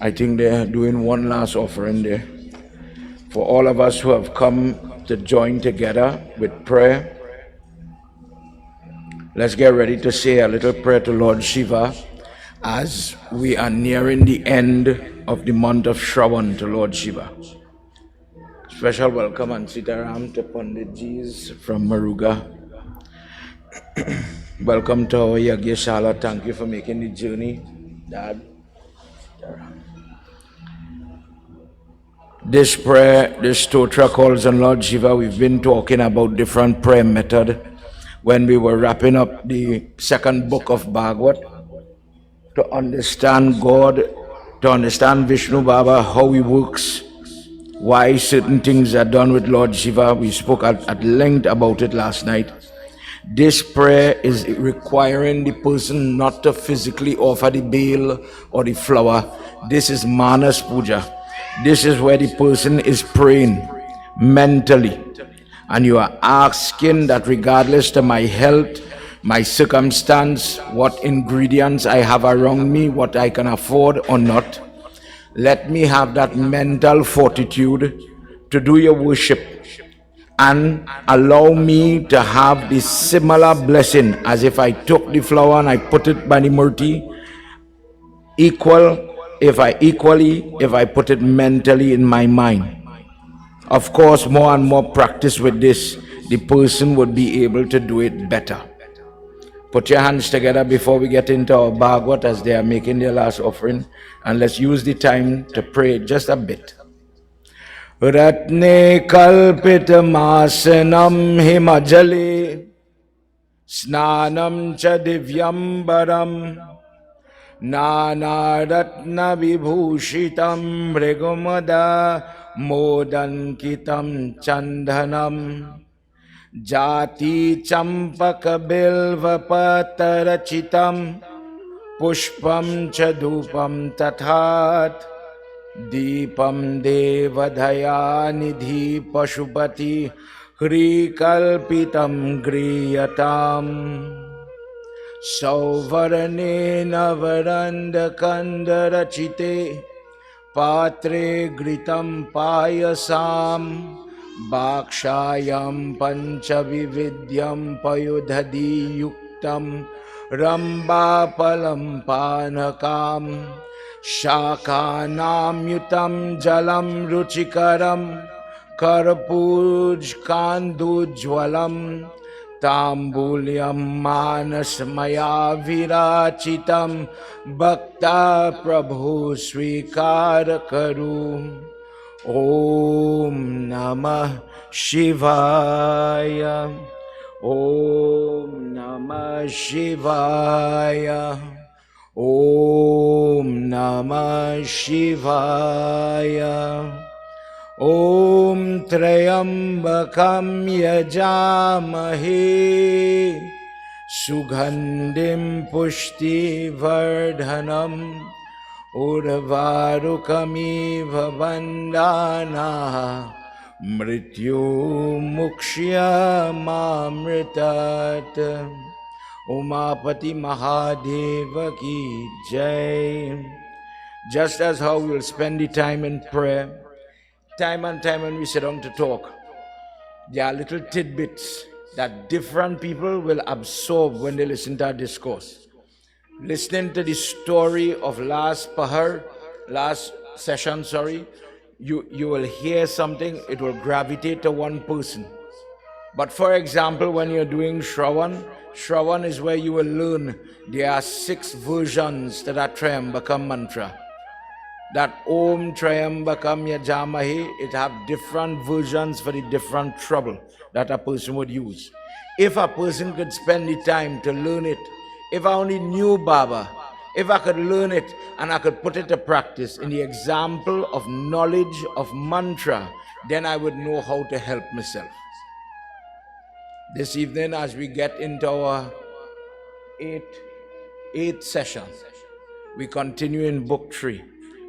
I think they're doing one last offering there. For all of us who have come to join together with prayer, let's get ready to say a little prayer to Lord Shiva as we are nearing the end of the month of Shravan to Lord Shiva. Special welcome and Sitaram to Panditjis from Maruga. Welcome to our Yagyashala. Thank you for making the journey, Dad. This prayer, this stotra calls on Lord Shiva. We've been talking about different prayer method when we were wrapping up the second book of Bhagwat to understand God, to understand Vishnu Baba, how he works, why certain things are done with Lord Shiva. We spoke at length about it last night. This prayer is requiring the person not to physically offer the bale or the flower. This is Manas Puja. This is where the person is praying mentally. And you are asking that regardless to my health, my circumstance, what ingredients I have around me, what I can afford or not, let me have that mental fortitude to do your worship and allow me to have this similar blessing as if I took the flower and I put it by the murti, if I put it mentally in my mind. Of course, more and more practice with this, the person would be able to do it better. Put your hands together before we get into our Bhagwat as they are making their last offering, and let's use the time to pray just a bit. Ratne kalpitam asanam himajale snanam cha divyambaram Nanaratna vibhushitam mrigumada modankitam chandhanam Jati champaka bilva patarachitam pushpam chadupam tathat Deepam devadhaya nidhi pashupati hrikalpitam griyatam Sauvarane navaranda kandarachite patre gritam payasam Bhakshayam panchavividyam payudhadi yuktam Rambapalam panakam Shakanam yutam jalam ruchikaram Karpuj kandujwalam Tambulyam manasmaya virachitam Bhakta prabhu svikar karu Om Namah Shivaya Om Namah Shivaya Om Namah Shivaya Om Trayambakam Yajamahe Sugandhim Pushti Vardhanam Urvarukamiva Vandana Mrityu Mukshya Mamritat Umapati Mahadeva Ki Jai. Just as how we will spend the time in prayer, time and time when we sit down to talk, there are little tidbits that different people will absorb when they listen to our discourse. Listening to the story of last session, you will hear something, it will gravitate to one person. But for example, when you're doing Shravan is where you will learn there are 6 versions to that Trayambakam mantra. That Om Trayambakam Yajamahe, it have different versions for the different trouble that a person would use. If a person could spend the time to learn it, if I only knew Baba, if I could learn it and I could put it to practice in the example of knowledge of mantra, then I would know how to help myself. This evening, as we get into our eighth session, we continue in book 3.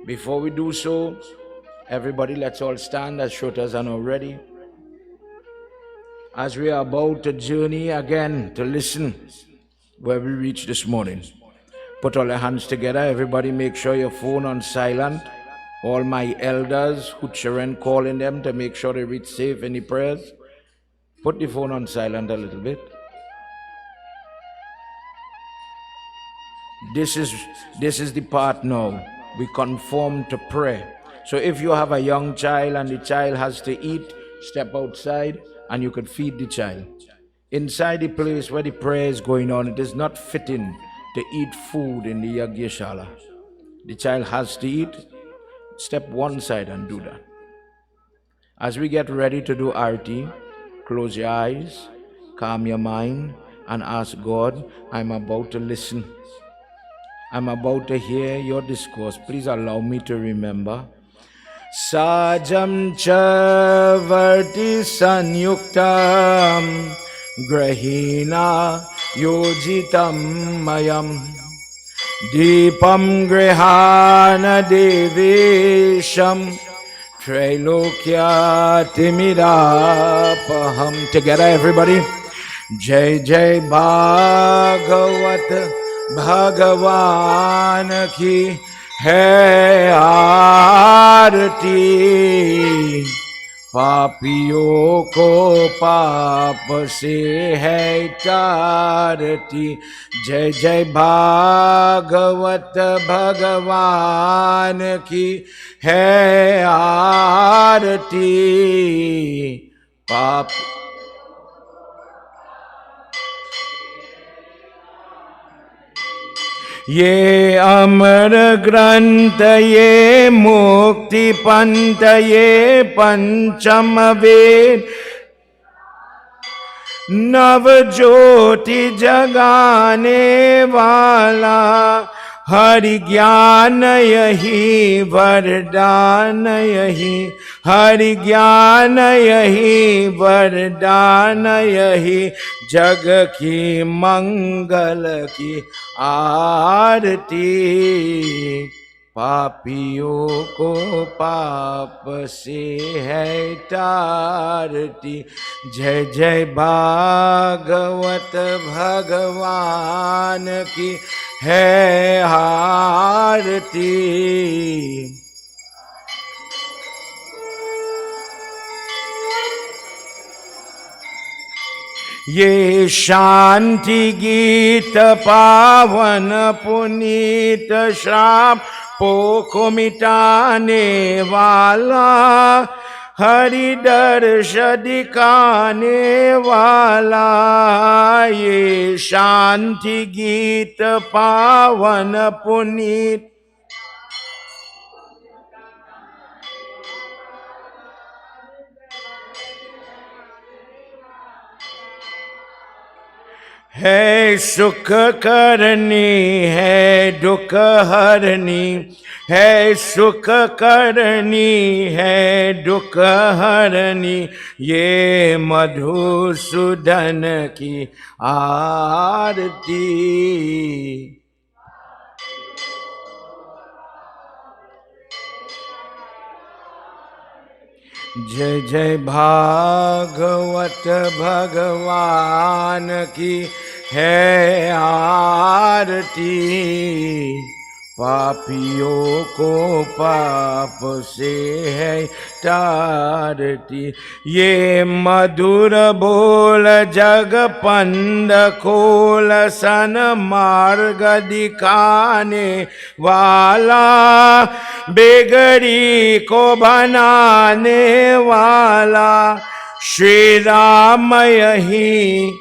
Before we do so, everybody, let's all stand as Shrotas are now ready. As we are about to journey again to listen where we reached this morning. Put all your hands together. Everybody make sure your phone on silent. All my elders, who children calling them to make sure they reach safe. Any prayers? Put the phone on silent a little bit. This is the part now. We conform to prayer. So if you have a young child and the child has to eat, step outside and you could feed the child. Inside the place where the prayer is going on, it is not fitting to eat food in the Yagyashala. The child has to eat. Step one side and do that. As we get ready to do Arti, close your eyes, calm your mind, and ask God, I'm about to listen. I'm about to hear your discourse. Please allow me to remember. Sajam cha varti sanyuktam grahina yojitam mayam Deepam grihana devesham Trailokya timidapaham. Together everybody. Jai Jai Bhagavat Bhagavan ki hai aarti Papiyo ko paap se hai taarti. Jai Jai Bhagavat Bhagavan ki hai aarti Pap ये अमर ग्रंथ ये मुक्ति पंथ ये पंचम वेद नव ज्योति जगाने वाला हरि ज्ञान यही वरदान यही हरि ज्ञान यही वरदान यही जग की मंगल की आरती पापियों को पाप से है तारती. जय जय भागवत भगवान की है आरती. ये शांति गीत पावन पुनीत श्राप पोको मिटाने वाला हरि दर्श दिखाने वाला. ये शांति गीत पावन पुनीत है सुख करनी है दुख हरनी है सुख करनी है दुख हरनी. ये मधुसूदन की आरती. जय जय भागवत भगवान की है आरती. पापियों को पाप से है तारती. ये मधुर बोल जग पंद खोल सन मार्ग दिखाने वाला बेगड़ी को बनाने वाला श्री राम यही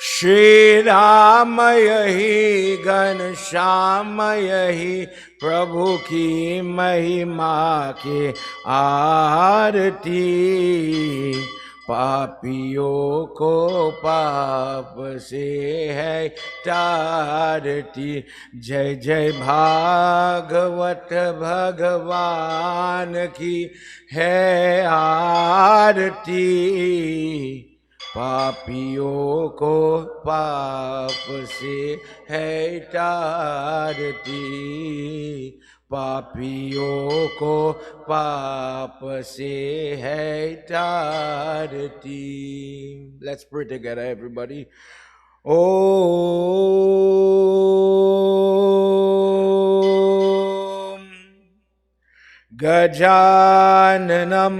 श्री राम यही घनश्याम यही प्रभु की महिमा के आरती. पापियों को पाप से है तारती. जय जय भागवत भगवान की है आरती. पापियों को पाप से है तारती. पापियों को पाप से है तारती. Let's pray together, everybody. Om Gajananam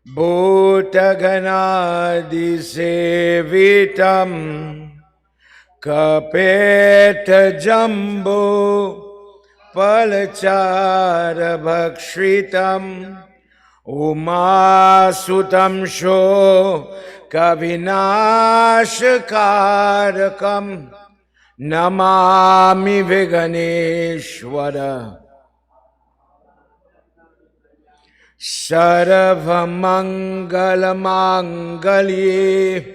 Bhutaganadisevitam Kapeta Jumbo Palachara Bhakshritam Umasutam Sho Kavinashkarakam Namami Viganeshwara Sarvamangalamangaliye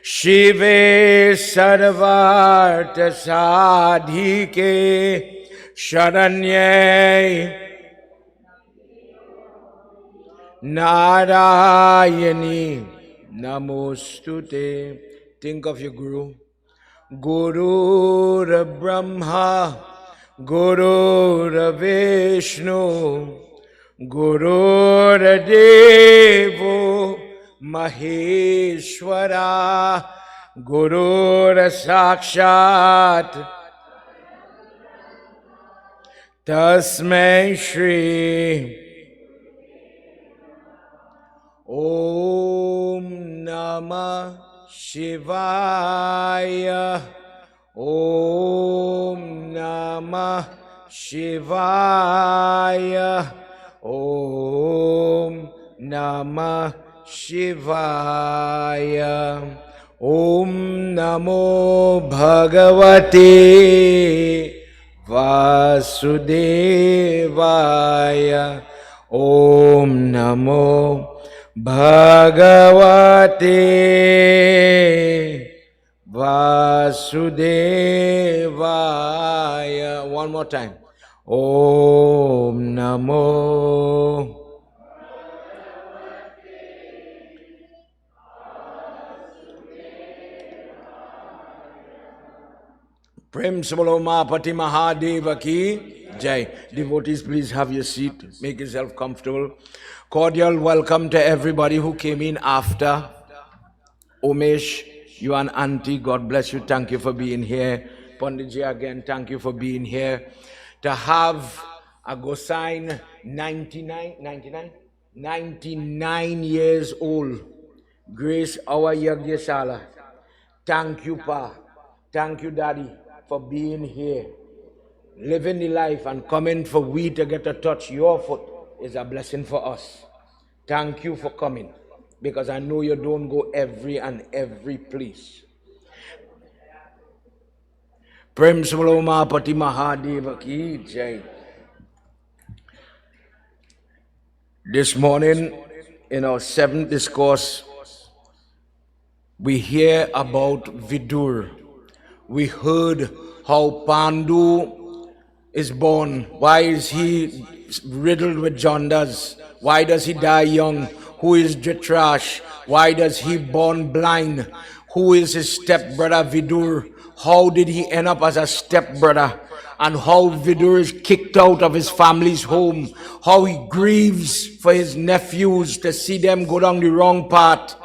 Shive Sarvartha Sadhike Sharanye Narayani Namostute. Think of your Guru. Guru Brahma, Guru Vishnu, Guru Devo Maheshwara, Guru Sakshat Tasmai Shri Om Namah Shivaya. Om Namah Shivaya. Om Namah Shivaya. Om Namo Bhagavate Vasudevaya. Om Namo Bhagavate Vasudevaya. One more time. Om Namo. Prem Sabalo Mahapati Mahadeva ki Jai. Devotees, please have your seat. Make yourself comfortable. Cordial welcome to everybody who came in after. Umesh, you and Auntie, God bless you. Thank you for being here. Panditji again, thank you for being here. To have a Gosine 99 years old. Grace our Yagyashala. Thank you, Pa. Thank you, Daddy, for being here. Living the life and coming for we to get to touch your foot is a blessing for us. Thank you for coming, because I know you don't go every place. Prem Sabalo Mahapati Mahadeva ki Jai. This morning, in our 7th discourse, we hear about Vidur. We heard how Pandu is born. Why is he riddled with jaundice? Why does he die young? Who is Dhritarashtra? Why does he born blind? Who is his stepbrother Vidur? How did he end up as a stepbrother? And how Vidur is kicked out of his family's home. How he grieves for his nephews to see them go down the wrong path.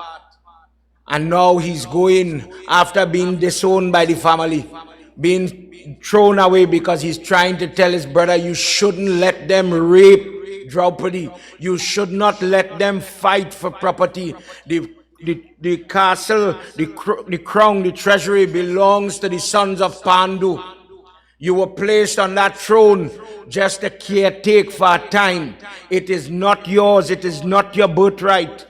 And now he's going, after being disowned by the family, being thrown away because he's trying to tell his brother, you shouldn't let them rape Draupadi. You should not let them fight for property. The castle, the crown, the treasury belongs to the sons of Pandu. You were placed on that throne just to caretake for a time. It is not yours. It is not your birthright.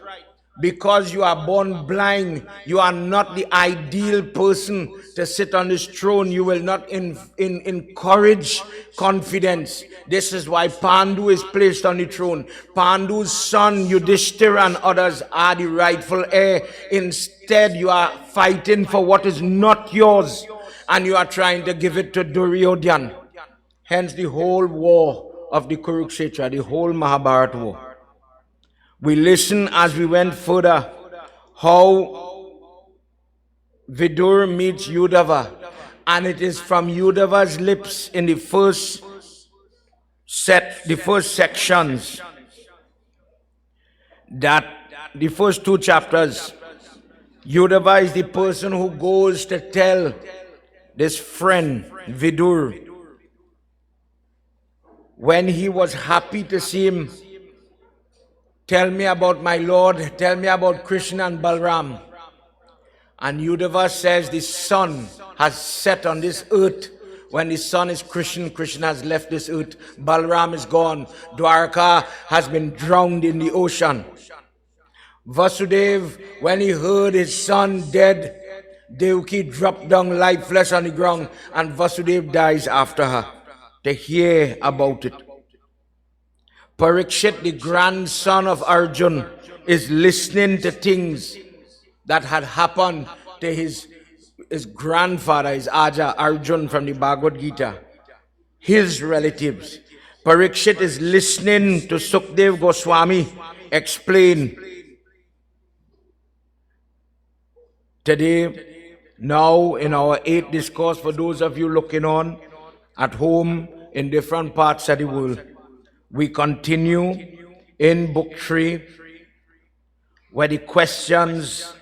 Because you are born blind, you are not the ideal person to sit on this throne. You will not encourage confidence. This is why Pandu is placed on the throne. Pandu's son Yudhishthira and others are the rightful heir. Instead, you are fighting for what is not yours, and you are trying to give it to Duryodhana. Hence the whole war of the Kurukshetra, the whole Mahabharata war. We listen as we went further how Vidur meets Uddhava, and it is from Uddhava's lips in the first sections, that the first 2 chapters, Uddhava is the person who goes to tell this friend, Vidur, when he was happy to see him, tell me about my Lord, tell me about Krishna and Balram. And Uddhava says the sun has set on this earth. When the sun is Krishna, Krishna has left this earth. Balram is gone. Dwarka has been drowned in the ocean. Vasudev, when he heard his son dead, Devaki dropped down lifeless on the ground, and Vasudev dies after her. To hear about it. Parikshit, the grandson of Arjun, is listening to things that had happened to his grandfather, his Aja, Arjun from the Bhagavad Gita, his relatives. Parikshit is listening to Sukdev Goswami explain. Today, now in our 8th discourse, for those of you looking on at home in different parts of the world, we continue in Book 3, where the questions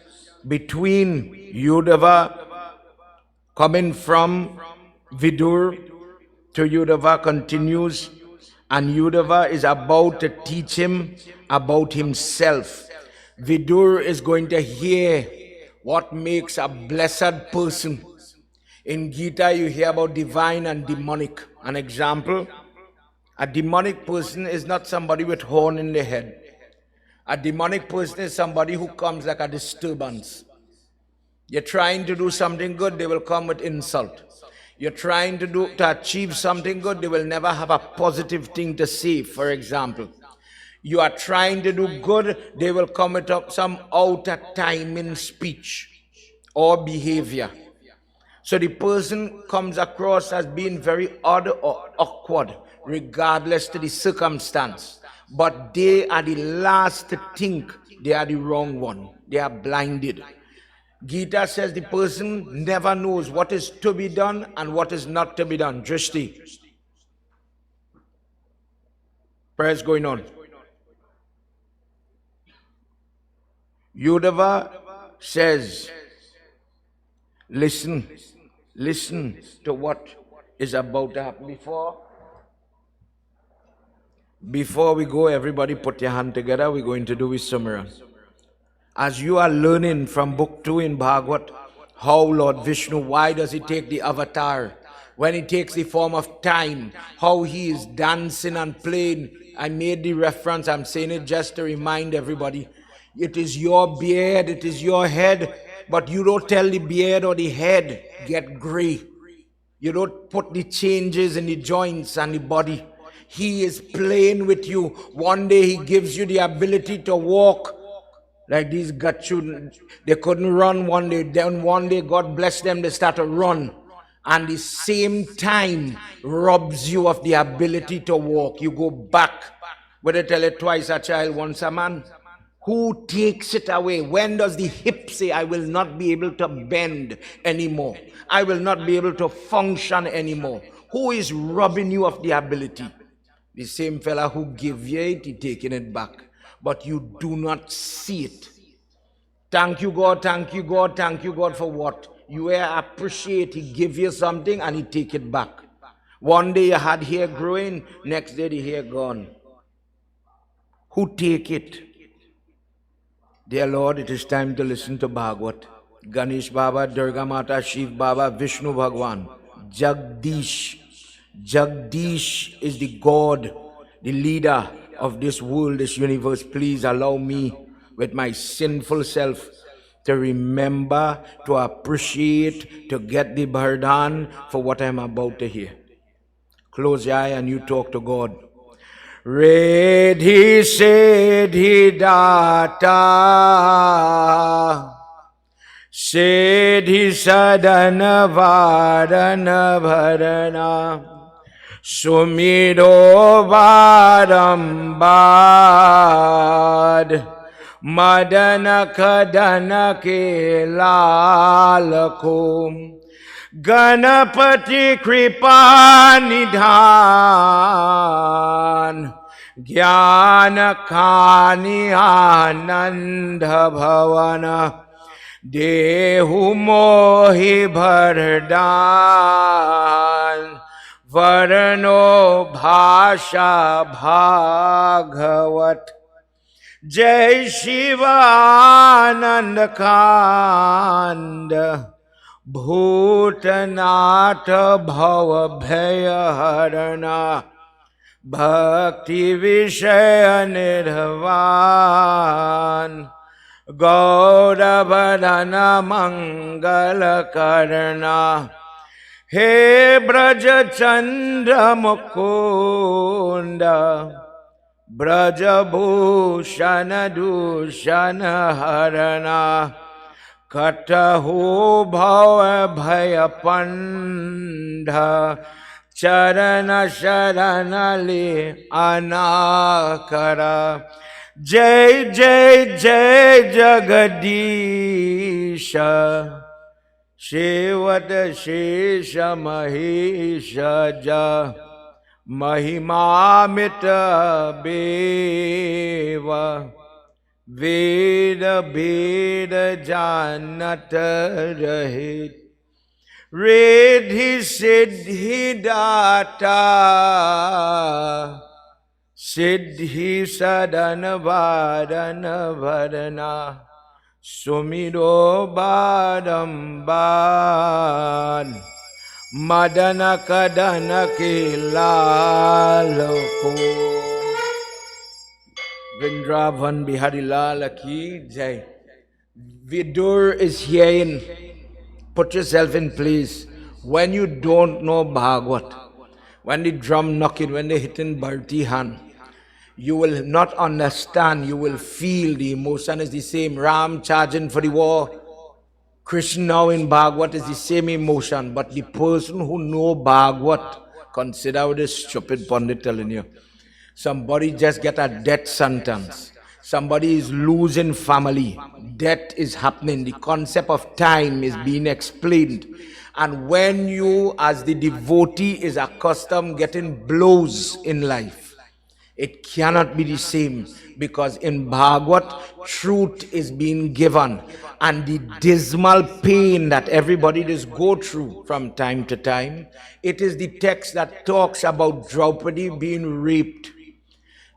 between Uddhava coming from Vidur to Uddhava continues, and Uddhava is about to teach him about himself. Vidur is going to hear what makes a blessed person. In Gita, you hear about divine and demonic. An example, a demonic person is not somebody with horn in the head. A demonic person is somebody who comes like a disturbance. You're trying to do something good, they will come with insult. You're trying to achieve something good, they will never have a positive thing to say, for example. You are trying to do good, they will come with some out-of-timing speech or behavior. So the person comes across as being very odd or awkward, regardless to the circumstance. But they are the last to think they are the wrong one. They are blinded. Gita says the person never knows what is to be done and what is not to be done. Drishti. Prayers going on. Uddhava says, listen to what is about to happen. Before we go, everybody put your hand together. We're going to do Visumaran. As you are learning from Book 2 in Bhagavad, how Lord Vishnu, why does he take the avatar? When he takes the form of time, how he is dancing and playing. I made the reference, I'm saying it just to remind everybody. It is your beard, it is your head, but you don't tell the beard or the head, get gray. You don't put the changes in the joints and the body. He is playing with you. One day he gives you the ability to walk. Like these Gachu, they couldn't run one day. Then one day, God bless them, they start to run. And the same time robs you of the ability to walk. You go back. Whether tell it twice a child, once a man. Who takes it away? When does the hip say, I will not be able to bend anymore? I will not be able to function anymore? Who is robbing you of the ability? The same fella who gave you it, he taking it back. But you do not see it. Thank you, God, thank you, God, thank you, God, for what? You appreciate, he give you something and he take it back. One day you had hair growing, next day the hair gone. Who take it? Dear Lord, it is time to listen to Bhagavad. Ganesh Baba, Durga Mata, Shiv Baba, Vishnu Bhagwan, Jagdish. Jagdish is the God, the leader of this world, this universe. Please allow me with my sinful self to remember, to appreciate, to get the burden for what I'm about to hear. Close your eye and you talk to God. Redhi Siddhi Data Siddhi Sadhana Varana Bharana Sumiro Varambad Madana Kadana Ke Lalakum Ganapati Kripa Nidhan Jnana Khani Ananda Bhavana देहु मोहि भरदान वरनो भाषा भागवत जय शिवानंद कांड भूतनाथ भव भय हरणा भक्ति विषय निर्वाण गौरवदन मंगल करना हे ब्रज चंद्र मुकुंद ब्रजभूषण दूषण हरणा कटहु भव भय पंड चरण शरण ले अनाकरा जय जय जय जगदीश सेवत शेष महेश जा महिमामित बेव वेद भेद जानत रहित रिद्धि सिद्धि दाता सिद्धि सदन वारन भरना सुमिरो बारंबार मदन कदन के लाल को Vrindavan Bihari Lal ki jai. Vidur is hearing. Put yourself in place. When you don't know Bhagwat, when the drum knocking, when they hitting Bharti hand, you will not understand, you will feel the emotion is the same. Ram charging for the war, Krishna now in Bhagwat is the same emotion. But the person who know Bhagwat, consider this stupid Pandit telling you. Somebody just get a death sentence. Somebody is losing family. Death is happening. The concept of time is being explained. And when you, as the devotee, is accustomed getting blows in life, it cannot be the same, because in Bhagwat, truth is being given. And the dismal pain that everybody does go through from time to time, it is the text that talks about Draupadi being raped.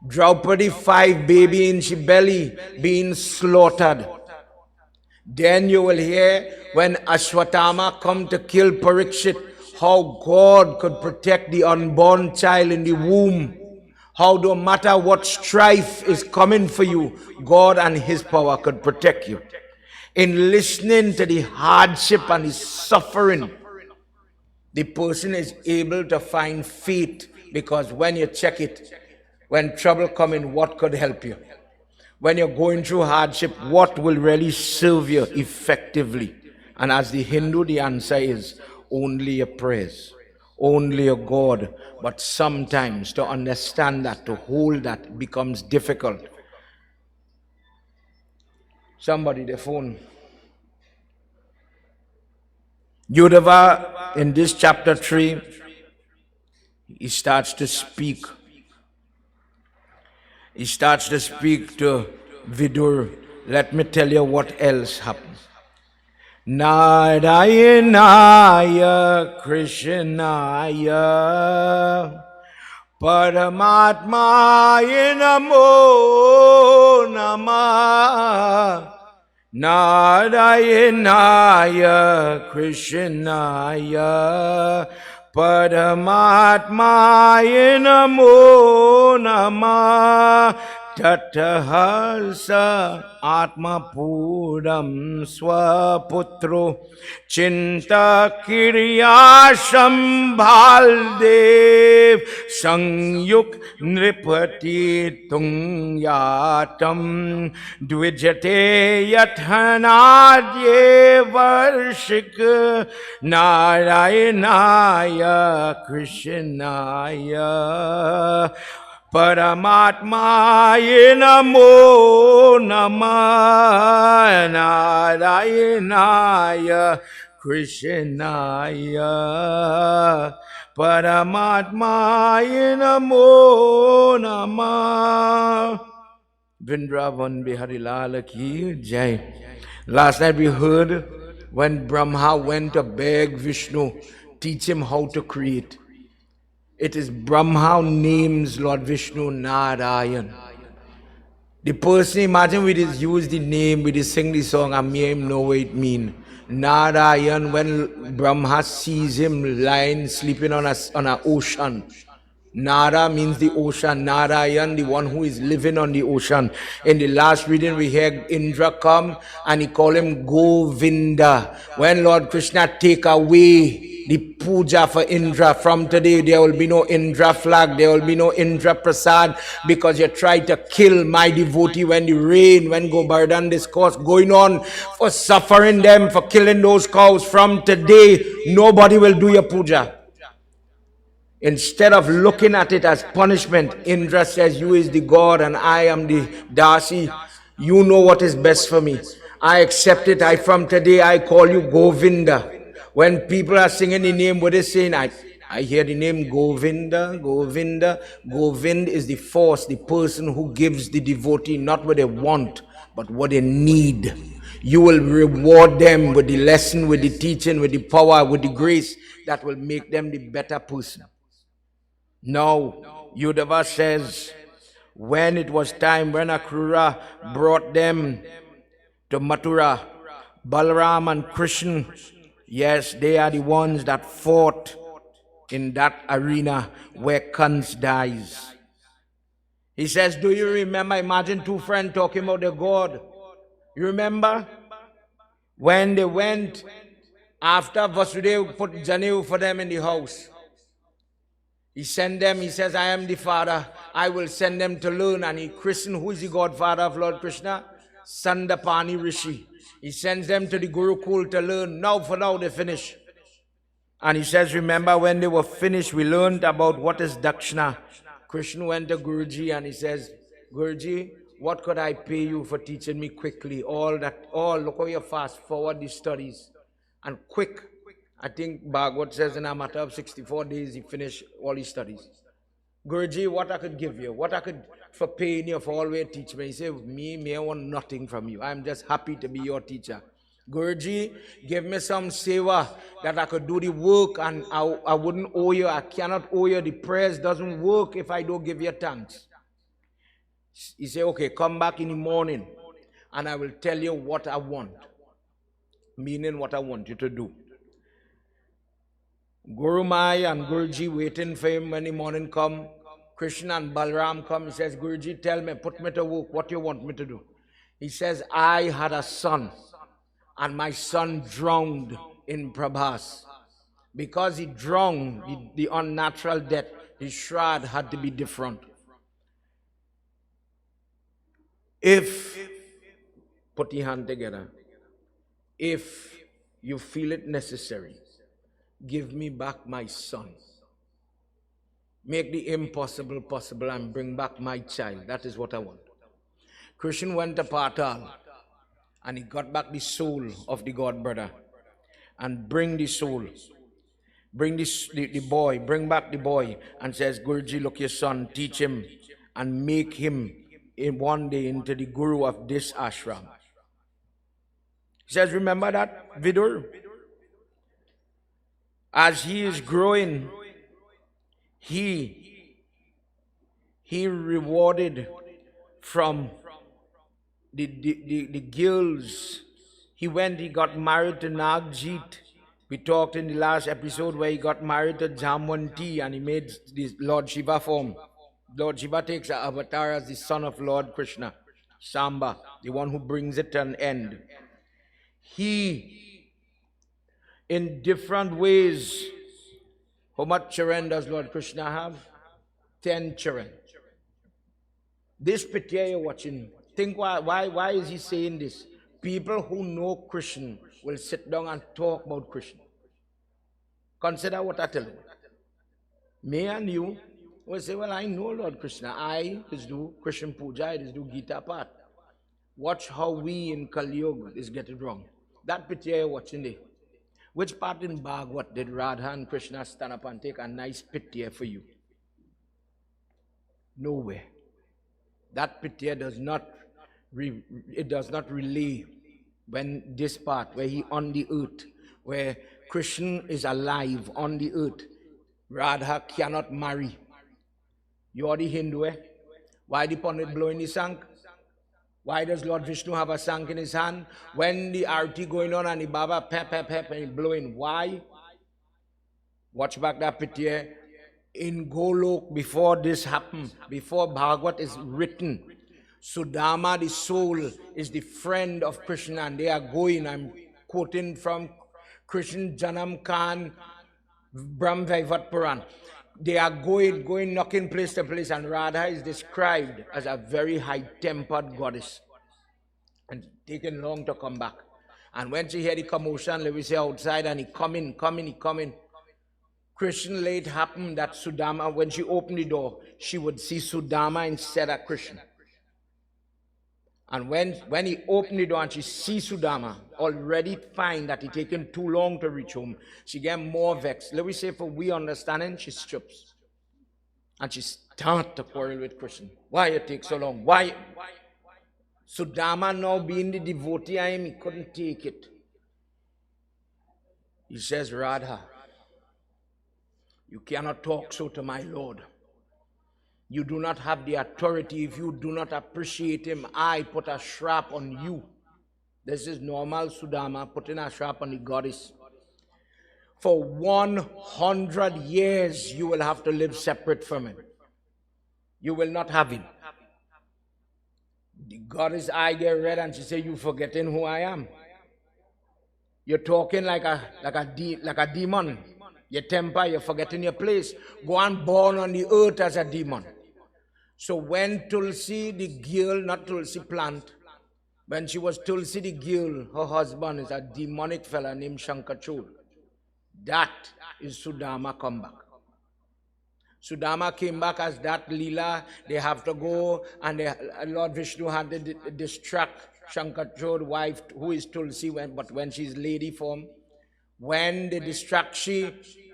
Draupadi, 5 baby in she belly being slaughtered. Then you will hear when Ashwatthama come to kill Parikshit, how God could protect the unborn child in the womb. How no matter what strife is coming for you, God and His power could protect you. In listening to the hardship and the suffering, the person is able to find faith, because when you check it, when trouble comes in, what could help you? When you're going through hardship, what will really serve you effectively? And as the Hindu, the answer is only a praise, only a God. But sometimes to understand that, to hold that, becomes difficult. Somebody, the phone. Uddhava, in this chapter 3, he starts to speak. He starts to speak to Vidur. Let me tell you what else happened. Narayanaya Krishnaya Paramatmaya Namo Namah. Narayanaya Krishnaya Paramatmaya Namo Namah. Tatahasa Atma Puram Swaputro Chinta Kirya Shambhaldev Sangyuk Nripati Tungyatam Dvijate Yathanadye Varshik Narayanaya Krishnaya Paramatmaya Namo Namah. Narayanaya Krishnaya Paramatmaya Namo Namah. Vrindavan Bihari Lal ki jai. Last night we heard when Brahma went to beg Vishnu, teach him how to create. It is Brahma who names Lord Vishnu Narayan. The person, imagine we just use the name, we just sing the song, and me him know what it mean. Narayan, when Brahma sees him lying, sleeping on an ocean. Nara means the ocean. Narayan, the one who is living on the ocean. In the last reading, we hear Indra come and he call him Govinda. When Lord Krishna take away the puja for Indra, from today there will be no Indra flag, there will be no Indra Prasad, because you tried to kill my devotee when the rain, when Govardhan discourse going on, for suffering them, for killing those cows. From today, nobody will do your puja. Instead of looking at it as punishment, Indra says, you is the God and I am the Dasi. You know what is best for me. I accept it. From today, I call you Govinda. When people are singing the name, what is saying? I hear the name Govinda, Govinda. Govind is the force, the person who gives the devotee not what they want, but what they need. You will reward them with the lesson, with the teaching, with the power, with the grace that will make them the better person. Now, Uddhava says, when it was time, when Akrura brought them to Mathura, Balaram and Krishna, yes, they are the ones that fought in that arena where Kans dies. He says, do you remember? Imagine two friends talking about the God. You remember? When they went after Vasudeva put Janevu for them in the house. He sent them, he says, I am the father, I will send them to learn. And he christened, who is the godfather of Lord Krishna? Sandapani Rishi. He sends them to the Gurukul to learn. Now for now they finish. And he says, remember when they were finished, we learned about what is Dakshina. Krishna went to Guruji and he says, Guruji, what could I pay you for teaching me quickly? Look how you fast forward the studies. And quick. I think Bhagwat says in a matter of 64 days, he finished all his studies. Guruji, what I could give you, what I could for paying you for always teach me. He said, me, I want nothing from you. I'm just happy to be your teacher. Guruji, give me some seva that I could do the work and I wouldn't owe you. I cannot owe you. The prayers doesn't work if I don't give you thanks. He said, okay, come back in the morning and I will tell you what I want. Meaning what I want you to do. Guru Mai and Guruji waiting for him when the morning come. Krishna and Balaram come. He says, Guruji, tell me, put me to work. What you want me to do? He says, I had a son and my son drowned in Prabhas. Because he drowned, the unnatural death, his shroud had to be different. If, put your hand together, if you feel it necessary, give me back my son. Make the impossible possible and bring back my child. That is what I want. Krishna went to Patal and he got back the soul of the god brother. And bring the soul. Bring the boy. Bring back the boy. And says, Guruji, look your son. Teach him. And make him in one day into the guru of this ashram. He says, remember that, Vidur? As he is growing, he rewarded from the girls. He got married to Nagjit. We talked in the last episode where he got married to Jamwanti and he made this Lord Shiva form. Lord Shiva takes an avatar as the son of Lord Krishna, Samba, the one who brings it to an end. He, in different ways, how much children does Lord Krishna have? 10 children. This picture you're watching, think why is he saying this? People who know Krishna will sit down and talk about Krishna. Consider what I tell you. Me and you will say, well, I know Lord Krishna. I just do Krishna Puja, I just do Gita Path. Watch how we in Kali Yuga is getting wrong. That picture you're watching there. Which part in Bhagwat did Radha and Krishna stand up and take a nice picture for you? Nowhere. That picture does not relay when this part, where he on the earth, where Krishna is alive on the earth, Radha cannot marry. You are the Hindu, eh? Why the Pandit blowing the sank? Why does Lord Vishnu have a sank in his hand? When the arti going on and the Baba pep, pep, pep, and he blowing. Why? Watch back that picture. In Golok, before this happened, before Bhagavad is written, Sudama, the soul, is the friend of Krishna, and they are going, I'm quoting from Krishna Janam Khan, Brahm Vaivat Puran. They are going, knocking place to place, and Radha is described as a very high-tempered goddess, and taking long to come back. And when she hear the commotion, let me say outside, and he coming. Krishna late happened that Sudama, when she opened the door, she would see Sudama instead of Krishna. And when he opened the door and she sees Sudama, already find that it taken too long to reach home, she get more vexed. Let me say, for we understanding, she strips. And she start to quarrel with Krishna. Why it take so long? Why? Sudama now being the devotee I am, he couldn't take it. He says, Radha, you cannot talk so to my Lord. You do not have the authority. If you do not appreciate him, I put a shrap on you. This is normal Sudama putting a shrap on the goddess. For 100 years, you will have to live separate from him. You will not have him. The goddess eye get red and she say, you forgetting who I am. You're talking like a demon. Your temper, you're forgetting your place. Go and born on the earth as a demon. So when Tulsi, the girl, not Tulsi plant, when she was Tulsi the girl, her husband is a demonic fella named Shankachud. That is Sudama come back. Sudama came back as that Leela. They have to go, and Lord Vishnu had to distract Shankachud's wife, who is Tulsi, but when she's lady form. When they distract, she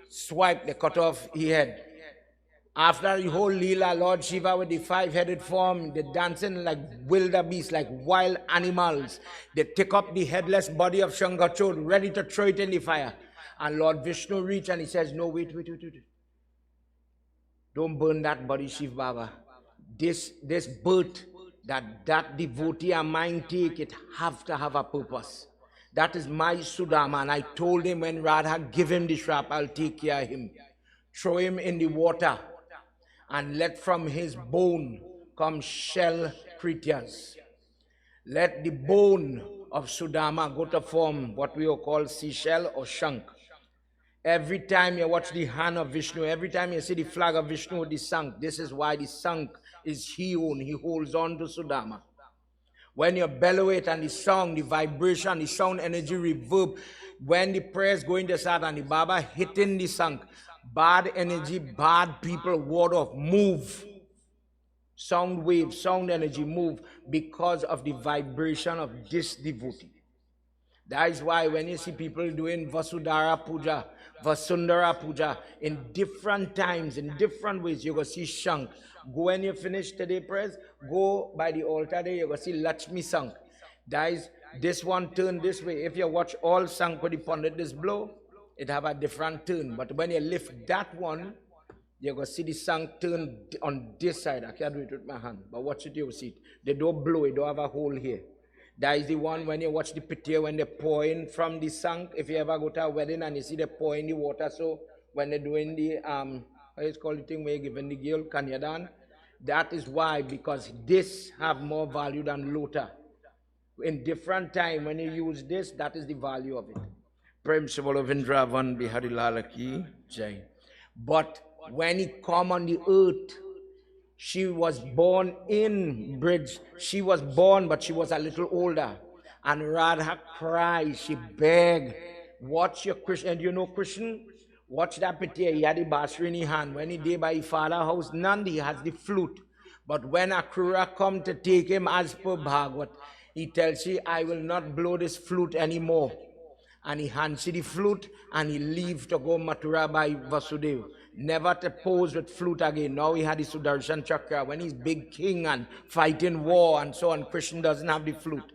swipe, they cut off his head. After the whole Leela, Lord Shiva with the 5-headed form, they dancing like wildebeest, like wild animals. They take up the headless body of Shankachud, ready to throw it in the fire. And Lord Vishnu reach and he says, no, wait. Don't burn that body, Shiv Baba. This birth that devotee of mine take, it have to have a purpose. That is my Sudama, and I told him when Radha give him the shrap, I'll take care of him. Throw him in the water, and let from his bone come shell creatures. Let the bone of Sudama go to form what we will call seashell or shank. Every time you watch the hand of Vishnu, every time you see the flag of Vishnu with the sank, this is why the sank is he own. He holds on to Sudama. When you bellow it and the sound, the vibration, the sound energy reverb, when the prayers going to start and the Baba hitting the sank, bad energy, bad people, ward off, move. Sound waves, sound energy move because of the vibration of this devotee. That is why when you see people doing Vasudhara Puja, Vasundhara Puja, in different times, in different ways, you're going to see Shank. Go when you finish today prayers, go by the altar there, you're going to see Lakshmi Sank. That is, this one turn this way. If you watch all Sank with the Pandit this blow, it have a different turn. But when you lift that one, you're going to see the Sank turn on this side. I can't do it with my hand, but watch it, you'll see it. They don't blow it, they don't have a hole here. That is the one when you watch the picture when they're pouring from the sank. If you ever go to a wedding and you see they pouring the water, so when they're doing the, how is called the thing where you're giving the girl, kanyadan, that is why, because this have more value than lota. In different time, when you use this, that is the value of it. Prem Shivalavindra Van Bihari Lalaki Jai. But when he come on the earth, she was born in Bridge. She was born, but she was a little older. And Radha cried, she begged, watch your Krishna. And you know Krishna? Watch that picture. He had the basri in his hand. When he did by his father's house, Nandi he has the flute. But when Akrura come to take him as per Bhagwat, he tells you, I will not blow this flute anymore. And he hands you the flute and he leave to go Mathura by Vasudeva. Never to pose with flute again. Now he had the Sudarshan Chakra. When he's big king and fighting war and so on, Krishna doesn't have the flute.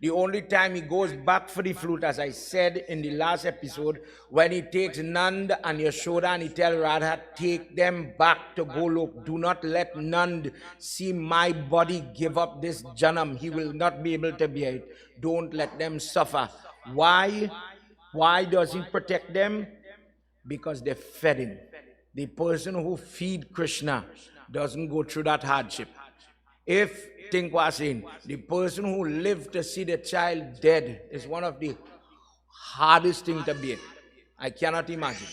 The only time he goes back for the flute, as I said in the last episode, when he takes Nand and Yashoda and he tells Radha, take them back to Golok. Do not let Nand see my body give up this janam. He will not be able to bear it. Don't let them suffer. Why? Why does he protect them? Because they fed him. The person who feed Krishna doesn't go through that hardship. If think was in, the person who lived to see the child dead is one of the hardest things to bear. I cannot imagine.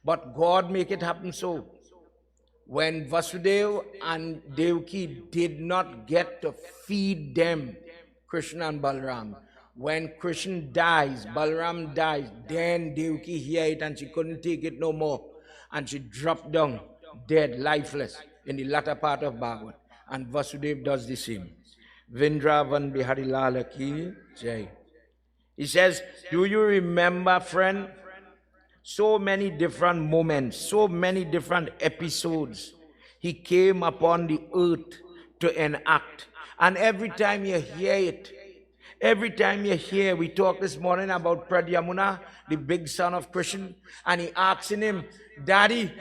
But God make it happen so. When Vasudeva and Devaki did not get to feed them, Krishna and Balaram, when Krishna dies, Balaram dies, then Devaki hear it and she couldn't take it no more. And she dropped down, dead, lifeless, in the latter part of Bhagavad. And Vasudeva does the same. Vrindavan Bihari Lala Ki Jai. He says, do you remember, friend, so many different moments, so many different episodes he came upon the earth to enact. And every time you hear it, every time you hear, we talked this morning about Pradyamuna, the big son of Krishna, and he asking him, Daddy,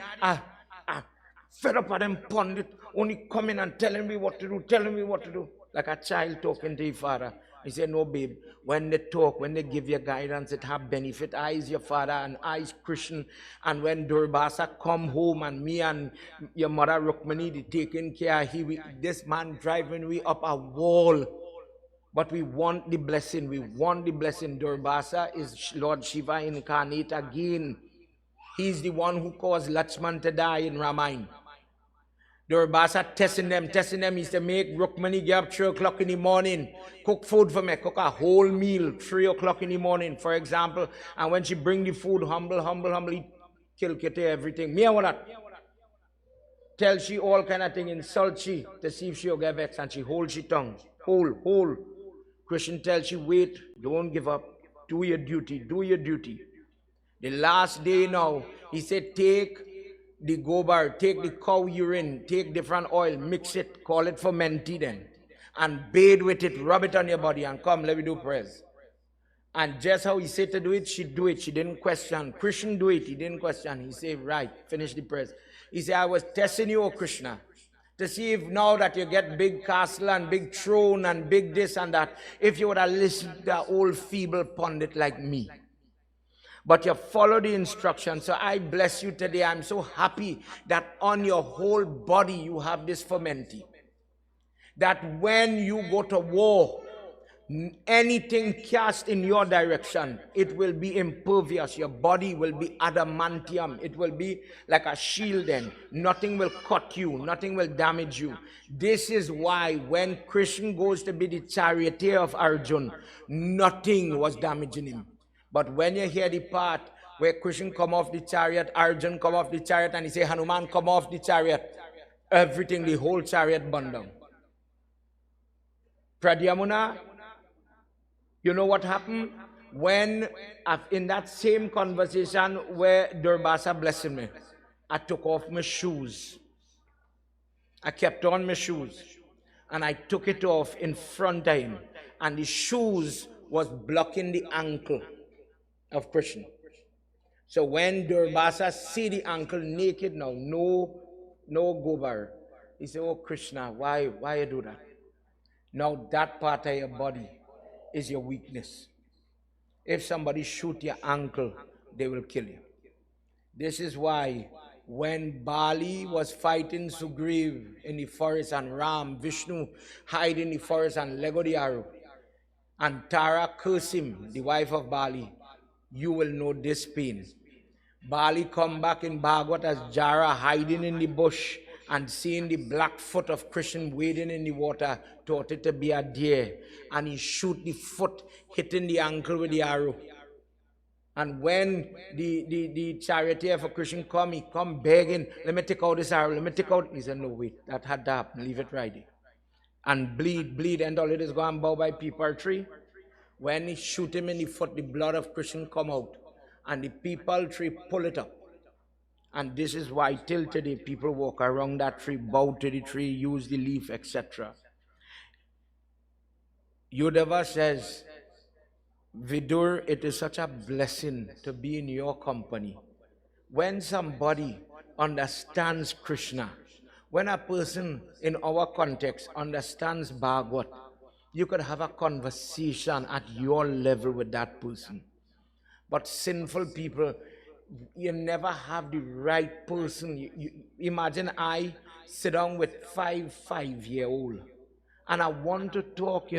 fed up of them pundit, only coming and telling me what to do, telling me what to do. Like a child talking to your father. He said, no, babe, when they talk, when they give you guidance, it have benefit. I is your father and I is Krishna. And when Durbasa come home and me and your mother Rukmani, they taking care, this man driving we up a wall. But we want the blessing. We want the blessing. Durbasa is Lord Shiva incarnate again. He's the one who caused Lakshman to die in Ramayana. Durbasa testing them is to make Rukmani get up 3 o'clock in the morning, cook food for me, cook a whole meal 3 o'clock in the morning, for example. And when she bring the food, humble, he kill Kitty, everything. Me and what that? Tell she all kind of thing, insult she to see if she'll get vexed, and she hold she tongue. Hold. Christian tells she, wait, don't give up. Do your duty, do your duty. The last day now, he said, take the gobar, take the cow urine, take different oil, mix it, call it fermented then, and bathe with it, rub it on your body, and come, let me do prayers. And just how he said to do it, she do it. She didn't question. Krishna do it, he didn't question. He said, right, finish the prayers. He said, I was testing you, O Krishna, to see if now that you get big castle and big throne and big this and that, if you would have listened to the old feeble pundit like me. But you follow the instructions. So I bless you today. I'm so happy that on your whole body you have this fermenting. That when you go to war, anything cast in your direction, it will be impervious. Your body will be adamantium. It will be like a shield then. Nothing will cut you. Nothing will damage you. This is why when Krishna goes to be the charioteer of Arjuna, nothing was damaging him. But when you hear the part where Krishna come off the chariot, Arjun come off the chariot, and he say, Hanuman come off the chariot, everything, the whole chariot burned down. Pradyamuna, you know what happened? When, in that same conversation where Durbasa blessed me, I took off my shoes. I kept on my shoes. And I took it off in front of him. And the shoes was blocking the ankle of Krishna. So when Durbasa see the ankle naked now, no gobar, he said, oh Krishna, why you do that? Now that part of your body is your weakness. If somebody shoot your ankle, they will kill you. This is why when Bali was fighting Sugriv in the forest and Ram, Vishnu hide in the forest and Lego the arrow, and Tara curse him, the wife of Bali, you will know this pain. Bali come back in Bhagavad as Jara hiding in the bush and seeing the black foot of Krishna wading in the water, thought it to be a deer, and he shoot the foot, hitting the ankle with the arrow. And when the charioteer for Krishna come, he come begging, let me take out this arrow, let me take out. He said, no, wait, that had to happen, leave it right there. And bleed, and all it is going bow by people tree. When he shoot him in the foot, the blood of Krishna come out, and the people tree pull it up. And this is why till today people walk around that tree, bow to the tree, use the leaf, etc. Uddhava says, Vidur, it is such a blessing to be in your company. When somebody understands Krishna, when a person in our context understands Bhagavad, you could have a conversation at your level with that person. But sinful people, you never have the right person. Imagine I sit down with five-year-old and I want to talk,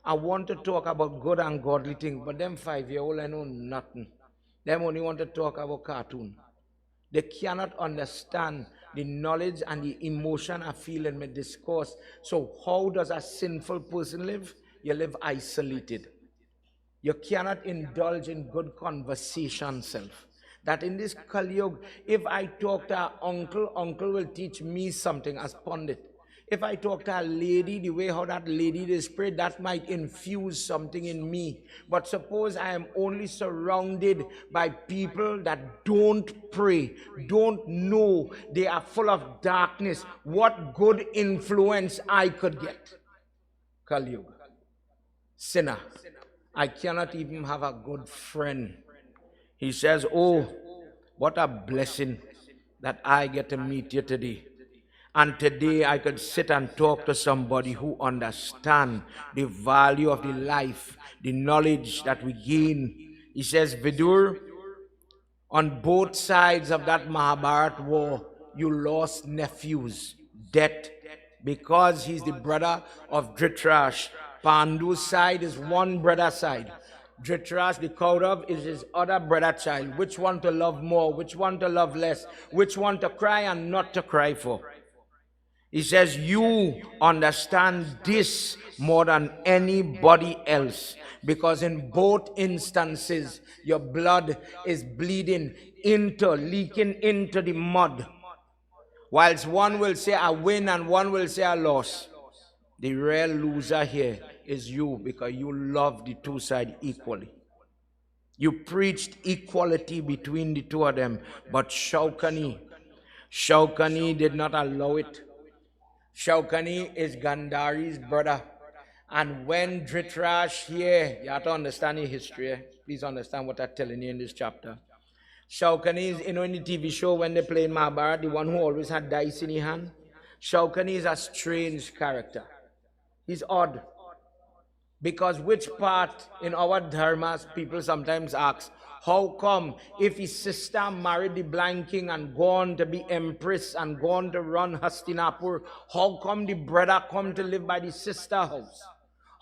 I want to talk about good and godly things, but them 5-year-old, I know nothing. Them only want to talk about cartoon. They cannot understand the knowledge and the emotion I feel in my discourse. So how does a sinful person live? You live isolated. You cannot indulge in good conversation, self. That in this Kali Yuga, if I talk to an uncle will teach me something as pundit. If I talk to a lady, the way how that lady is prayed, that might infuse something in me. But suppose I am only surrounded by people that don't pray, don't know, they are full of darkness. What good influence I could get? Kali Yuga. Sinner. I cannot even have a good friend. He says, oh, what a blessing that I get to meet you today. And today I could sit and talk to somebody who understands the value of the life, the knowledge that we gain. He says, Vidur, on both sides of that Mahabharat war, you lost nephews, death, because he's the brother of Dhritarashtra. Pandu's side is one brother side. Dhritarashtra, the Kaurav, is his other brother child. Which one to love more? Which one to love less? Which one to cry and not to cry for? He says, you understand this more than anybody else, because in both instances, your blood is bleeding leaking into the mud. Whilst one will say I win and one will say I lost. The real loser here is you, because you love the two sides equally. You preached equality between the two of them, but Shaukani did not allow it. Shaukani is Gandhari's brother. And when Dhritarashtra here, you have to understand the history. Please understand what I'm telling you in this chapter. Shaukani is, in the TV show when they play in Mahabharata, the one who always had dice in his hand. Shaukani is a strange character. He's odd. Because which part in our dharmas, people sometimes ask, how come if his sister married the blind king and gone to be empress and gone to run Hastinapur, how come the brother come to live by the sister house?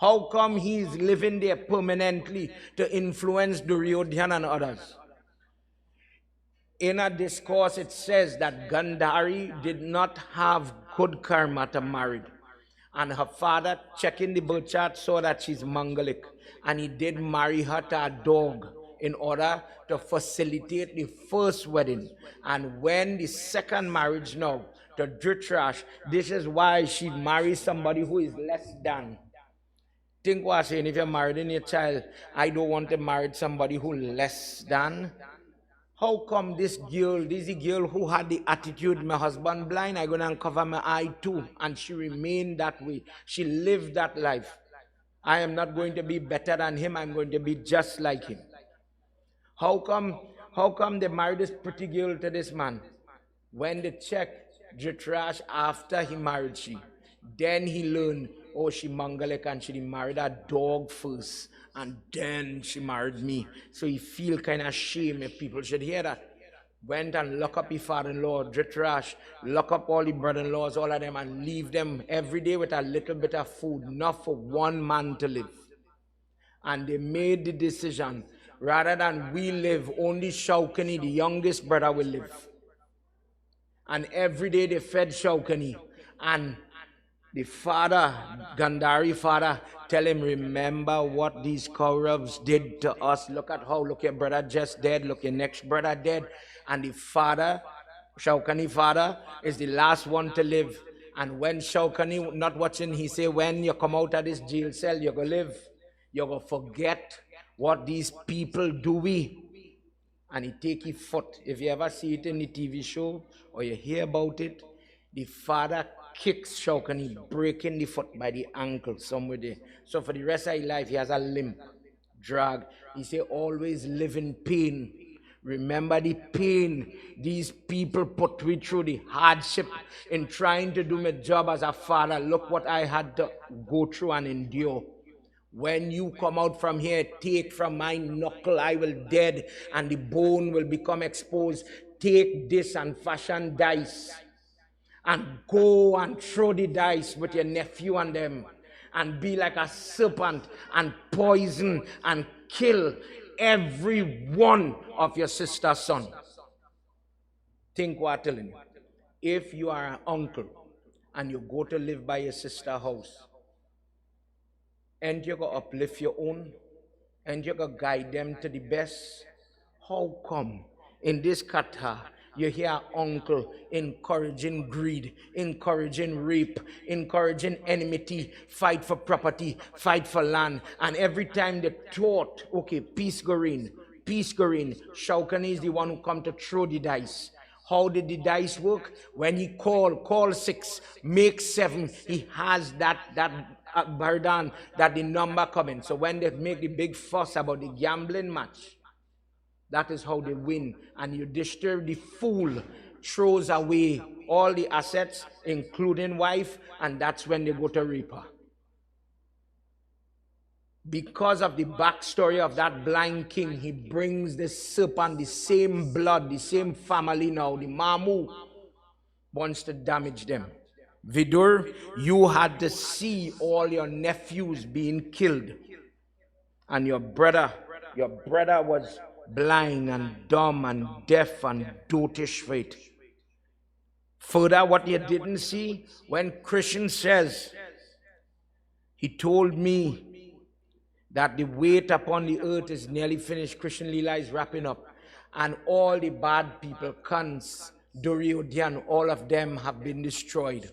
How come he's living there permanently to influence Duryodhana and others? In a discourse, it says that Gandhari did not have good karma to marry. And her father, checking the birth chart, saw that she's Mangalik. And he did marry her to a dog in order to facilitate the first wedding. And when the second marriage now to Dhritarashtra, this is why she marries somebody who is less than. Think what I'm saying, if you're marrying your child, I don't want to marry somebody who less than. How come this is the girl who had the attitude, my husband blind, I'm going to uncover my eye too. And she remained that way. She lived that life. I am not going to be better than him, I'm going to be just like him. How come they married this pretty girl to this man? When they checked Dhritarashtra after he married she, then he learned, oh, she Mangalek and she married a dog first. And then she married me. So he feel kind of shame if people should hear that. Went and lock up his father-in-law, Dhritarashtra, lock up all the brother-in-laws, all of them, and leave them every day with a little bit of food, not for one man to live. And they made the decision, rather than we live, only Shaukani, the youngest brother, will live. And every day they fed Shaukani. And the father, Gandhari father, tell him, remember what these Kauravas did to us. Look at how, look, your brother just dead, look, your next brother dead. And the father, Shaukani father, is the last one to live. And when Shaukani not watching, he say, when you come out of this jail cell, you're going to live. You're going to forget what these people do we. And he take his foot. If you ever see it in the TV show or you hear about it, the father kicks Shaukani, breaking the foot by the ankle somewhere there. So for the rest of his life, he has a limp, drag. He say, always live in pain. Remember the pain these people put me through, the hardship in trying to do my job as a father. Look what I had to go through and endure. When you come out from here, take from my knuckle, I will dead, and the bone will become exposed. Take this and fashion dice, and go and throw the dice with your nephew and them, and be like a serpent, and poison and kill every one of your sister's son. Think what I'm telling you. If you are an uncle, and you go to live by your sister's house, and you're going to uplift your own, and you're going to guide them to the best. How come in this kata you hear uncle encouraging greed, encouraging rape, encouraging enmity, fight for property, fight for land, and every time they thought, okay, peace go in, Shaukani is the one who come to throw the dice. How did the dice work? When he call 6, make 7, he has that burden that the number coming. So when they make the big fuss about the gambling match, that is how they win. And you disturb the fool, throws away all the assets, including wife, and that's when they go to rape her. Because of the backstory of that blind king, he brings the serpent, the same blood, the same family now. The Mamu wants to damage them. Vidur, you had to see all your nephews being killed. And your brother was blind and dumb and deaf and dotish for it. Further, what you didn't see, when Krishna says, he told me that the weight upon the earth is nearly finished. Krishna Leela is wrapping up. And all the bad people, Kans, Duryodhan, all of them have been destroyed.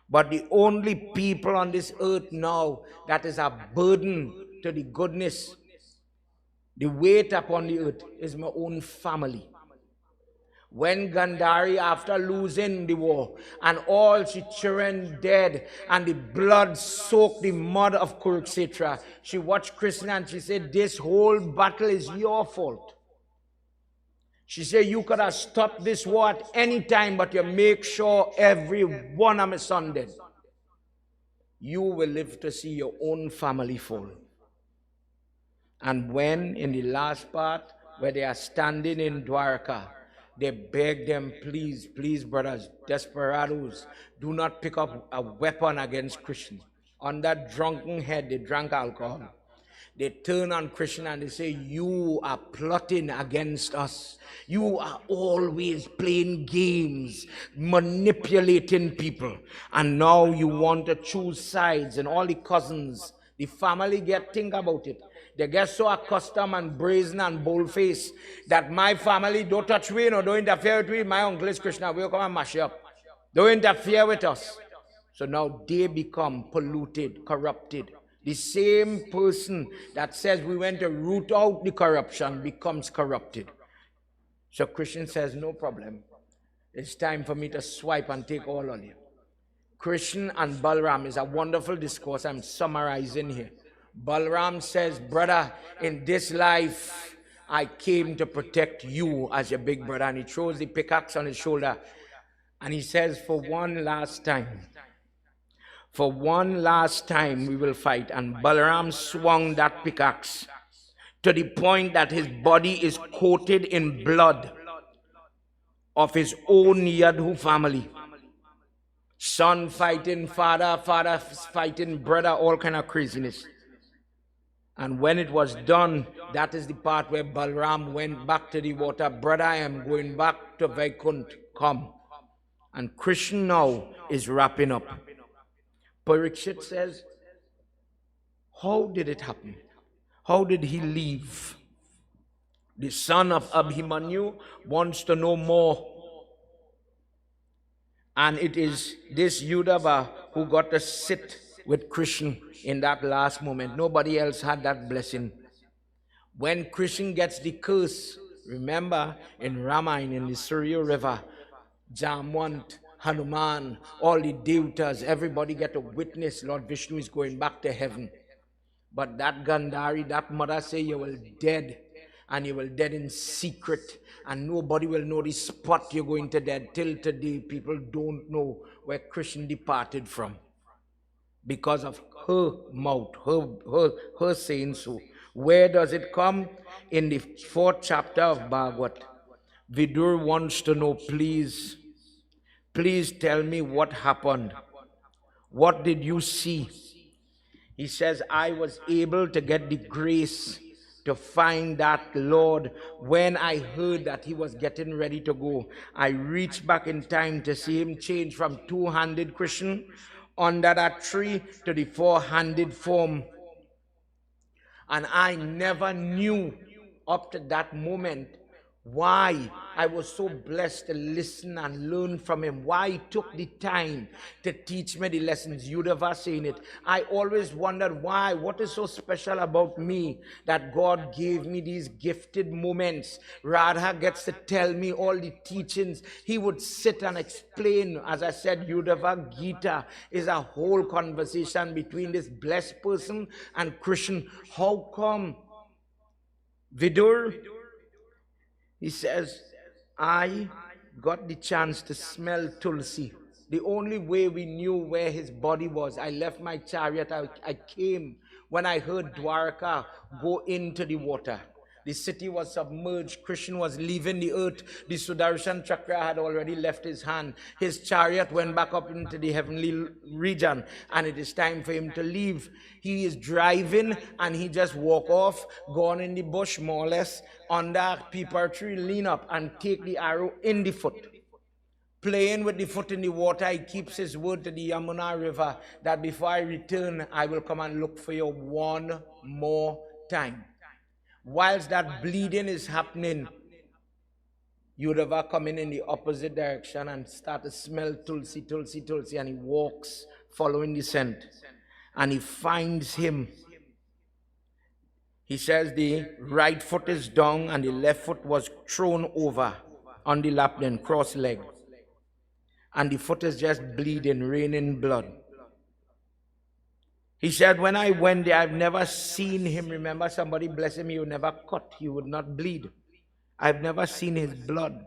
But the only people on this earth now that is a burden to the goodness, the weight upon the earth, is my own family. When Gandhari, after losing the war, and all she children dead, and the blood soaked the mud of Kurukshetra, she watched Krsna and she said, this whole battle is your fault. She said, you could have stopped this war at any time, but you make sure every one of my sons dead. You will live to see your own family fall. And when, in the last part, where they are standing in Dwarka, they beg them, please, please, brothers, desperados, do not pick up a weapon against Krishna. On that drunken head, they drank alcohol. They turn on Krishna and they say, you are plotting against us. You are always playing games, manipulating people. And now you want to choose sides, and all the cousins, the family think about it. They get so accustomed and brazen and bold-faced that my family, don't touch me, no, don't interfere with me. My uncle is Krishna, we'll come and mash you up. Don't interfere with us. So now they become polluted, corrupted. The same person that says we went to root out the corruption becomes corrupted. So Krishna says, no problem. It's time for me to swipe and take all of you. Krishna and Balram is a wonderful discourse I'm summarizing here. Balram says, brother, in this life, I came to protect you as your big brother. And he throws the pickaxe on his shoulder. And he says, for one last time, we will fight. And Balaram swung that pickaxe to the point that his body is coated in blood of his own Yadhu family. Son fighting father, father fighting brother, all kind of craziness. And when it was done, that is the part where Balram went back to the water. Brother, I am going back to Vaikunt. Come. And Krishna now is wrapping up. Parikshit says, how did it happen? How did he leave? The son of Abhimanyu wants to know more. And it is this Uddhava who got to sit with Krishna in that last moment. Nobody else had that blessing. When Krishna gets the curse, remember in Ramayana, in the Surya River, Jamwant Hanuman, all the devatas, everybody get to witness Lord Vishnu is going back to heaven. But that Gandhari, that mother say you will dead, and you will dead in secret, and nobody will know the spot you're going to dead. Till today, people don't know where Krishna departed from, because of her mouth, her saying so. Where does it come? In the 4th chapter of Bhagavad. Vidur wants to know, please tell me what happened. What did you see? He says, I was able to get the grace to find that Lord. When I heard that he was getting ready to go, I reached back in time to see him change from two-handed Krishna under that tree to the four-handed form. And I never knew up to that moment why I was so blessed to listen and learn from him, why he took the time to teach me the lessons. Uddhava saying it. I always wondered why, what is so special about me that God gave me these gifted moments. Radha gets to tell me all the teachings. He would sit and explain. As I said, Uddhava Gita is a whole conversation between this blessed person and Krishna. How come Vidur? He says, I got the chance to smell Tulsi. The only way we knew where his body was, I left my chariot, I came when I heard Dwarka go into the water. The city was submerged. Krishna was leaving the earth. The Sudarshan Chakra had already left his hand. His chariot went back up into the heavenly region, and it is time for him to leave. He is driving, and he just walk off, gone in the bush more or less, under a peepar tree, lean up and take the arrow in the foot. Playing with the foot in the water, he keeps his word to the Yamuna river that before I return, I will come and look for you one more time. Whilst that bleeding is happening, Uddhava coming in the opposite direction and start to smell Tulsi, Tulsi, Tulsi, and he walks following the scent. And he finds him. He says the right foot is down and the left foot was thrown over on the lap, then cross-legged. And the foot is just bleeding, raining blood. He said, when I went there, I've never seen him. Remember, somebody bless him, he would never cut, he would not bleed. I've never seen his blood.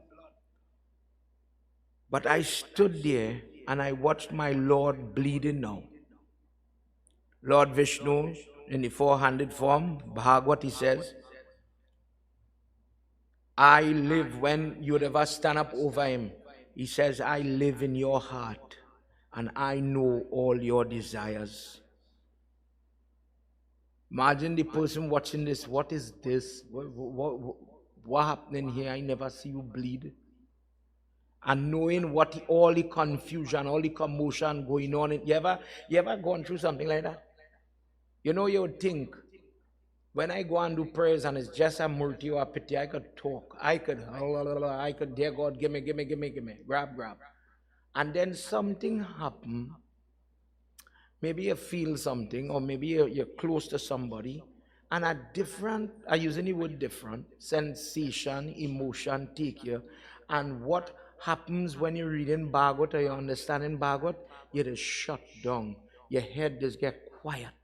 But I stood there and I watched my Lord bleeding now. Lord Vishnu, in the four-handed form, Bhagwat, he says, I live. When Uddhava stand up over him, he says, I live in your heart and I know all your desires. Imagine the person watching this. What is this? What happening here? I never see you bleed. And knowing what all the confusion, all the commotion going on. You ever gone through something like that? You know, you would think, when I go and do prayers and it's just a murti or a pity, I could talk. I could, dear God, give me, grab. And then something happen. Maybe you feel something, or maybe you're close to somebody, and I using the word different, sensation, emotion take you. And what happens when you're reading Bhagavad or you're understanding Bhagavad? You just shut down. Your head just get quiet.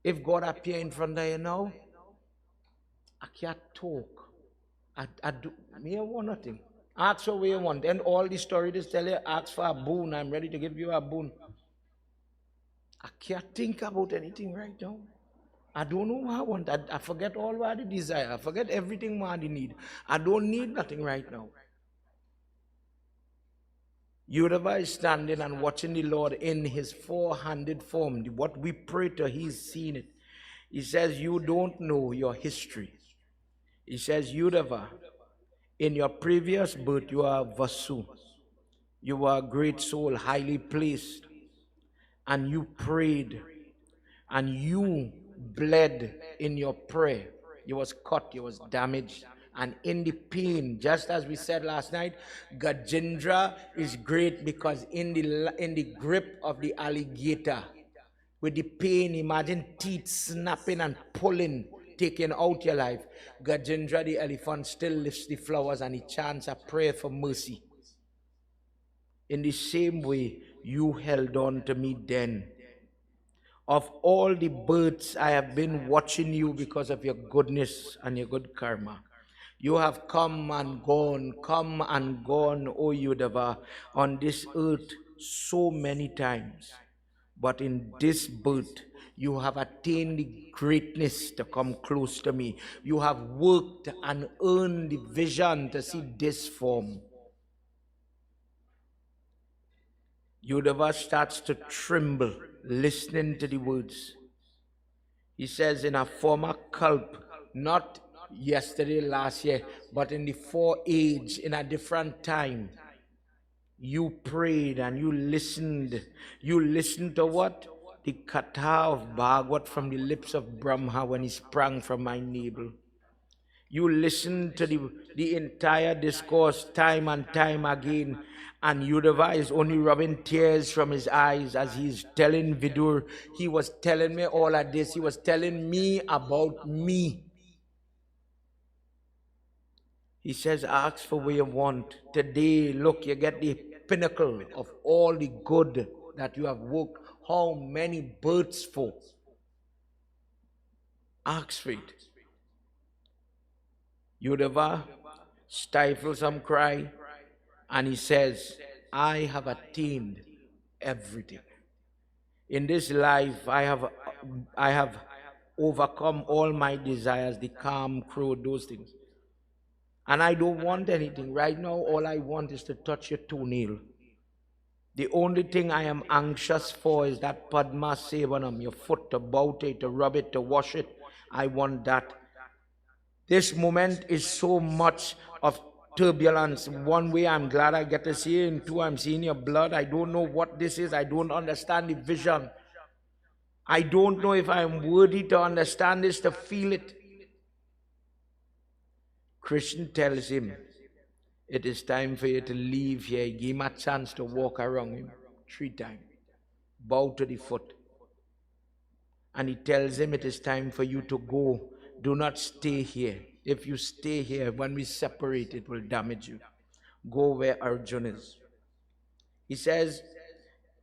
If God appear in front of you now, I can't talk. I want nothing. Ask for what you want. Then all the story just tell you, ask for a boon. I'm ready to give you a boon. I can't think about anything right now. I don't know what I want. I forget all what I desire. I forget everything what I need. I don't need nothing right now. Uddhava is standing and watching the Lord in his four-handed form. What we pray to, he's seen it. He says, you don't know your history. He says, Uddhava, in your previous birth, you are Vasu. You are a great soul, highly placed. And you prayed. And you bled in your prayer. You was cut, you was damaged. And in the pain, just as we said last night, Gajendra is great because in the grip of the alligator, with the pain, imagine teeth snapping and pulling, taking out your life. Gajendra the elephant still lifts the flowers and he chants a prayer for mercy. in the same way you held on to me then. Of all the births, I have been watching you because of your goodness and your good karma. You have come and gone, O Uddhava, on this earth so many times. But in this birth, you have attained the greatness to come close to me. You have worked and earned the vision to see this form. Uddhava starts to tremble, listening to the words. He says, in a former kalp, not yesterday, last year, but in the age, in a different time, you prayed and you listened. You listened to what? The Katha of Bhagwat from the lips of Brahma when he sprang from my navel. You listened to the entire discourse time and time again, and Uddhava is only rubbing tears from his eyes as he's telling Vidur. He was telling me all of this. He was telling me about me. He says, ask for what you want. Today, look, you get the pinnacle of all the good that you have worked. How many births for? Ask for it. Uddhava stifles some cry and he says, I have attained everything. In this life, I have overcome all my desires, the calm, crow, those things. And I don't want anything. Right now, all I want is to touch your toenail. The only thing I am anxious for is that Padma Sevanam, your foot, to bow it, to rub it, to wash it. I want that. This moment is so much of turbulence. One way, I'm glad I get to see you. In two, I'm seeing your blood. I don't know what this is. I don't understand the vision. I don't know if I'm worthy to understand this, to feel it. Krishna tells him, it is time for you to leave here. He gave him a chance to walk around him 3 times. Bow to the foot. And he tells him it is time for you to go. Do not stay here. If you stay here, when we separate, it will damage you. Go where Arjuna is. He says,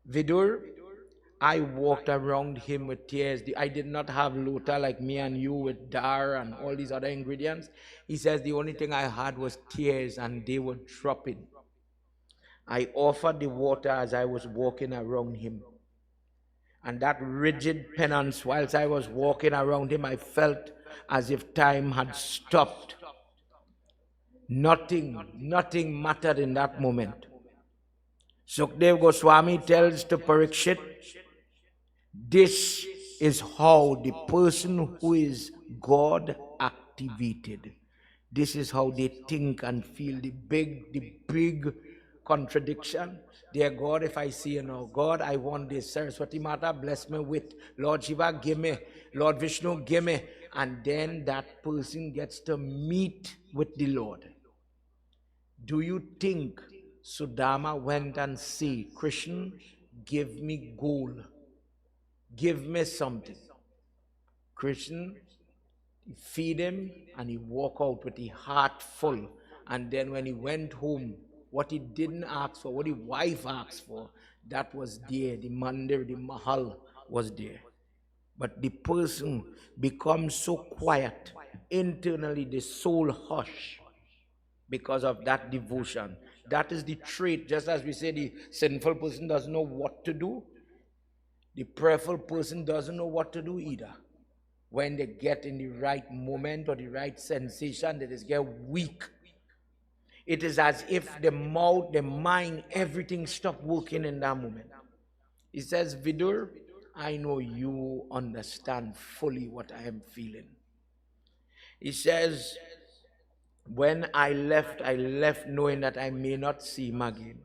Vidur, I walked around him with tears. I did not have lota like me and you with dar and all these other ingredients. He says the only thing I had was tears and they were dropping. I offered the water as I was walking around him. And that rigid penance, whilst I was walking around him, I felt as if time had stopped. Nothing mattered in that moment. Sukdev Goswami tells to Parikshit, this is how the person who is God activated, this is how they think and feel. The big contradiction. Dear God, if I see you now, God, I want this. Saraswati Mata, bless me with. Lord Shiva, give me. Lord Vishnu, give me. And then that person gets to meet with the Lord. Do you think Sudama went and said, Krishna, give me gold. Give me something. Krishna, he feed him and he walk out with the heart full. And then when he went home, what he didn't ask for, what his wife asked for, that was there. The mandir, the mahal was there. But the person becomes so quiet. Internally, the soul hush because of that devotion. That is the trait. Just as we say the sinful person doesn't know what to do, the prayerful person doesn't know what to do either. When they get in the right moment or the right sensation, they just get weak. It is as if the mouth, the mind, everything stopped working in that moment. He says, Vidur, I know you understand fully what I am feeling. He says, when I left knowing that I may not see him again.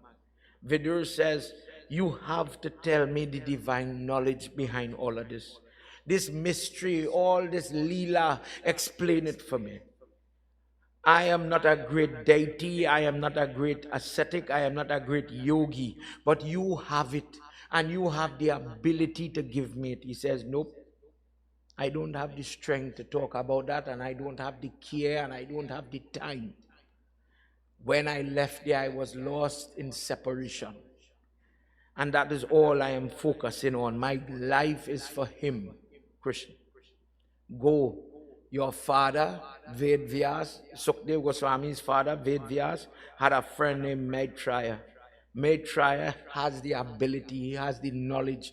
Vidur says, you have to tell me the divine knowledge behind all of this. This mystery, all this lila, explain it for me. I am not a great deity, I am not a great ascetic, I am not a great yogi, but you have it, and you have the ability to give me it. He says, nope, I don't have the strength to talk about that, and I don't have the care, and I don't have the time. When I left there, I was lost in separation. And that is all I am focusing on. My life is for him, Krishna. Go. Your father, Ved Vyas, Sukdev Goswami's father, Ved Vyas, had a friend named Maitreya. Maitreya has the ability, he has the knowledge.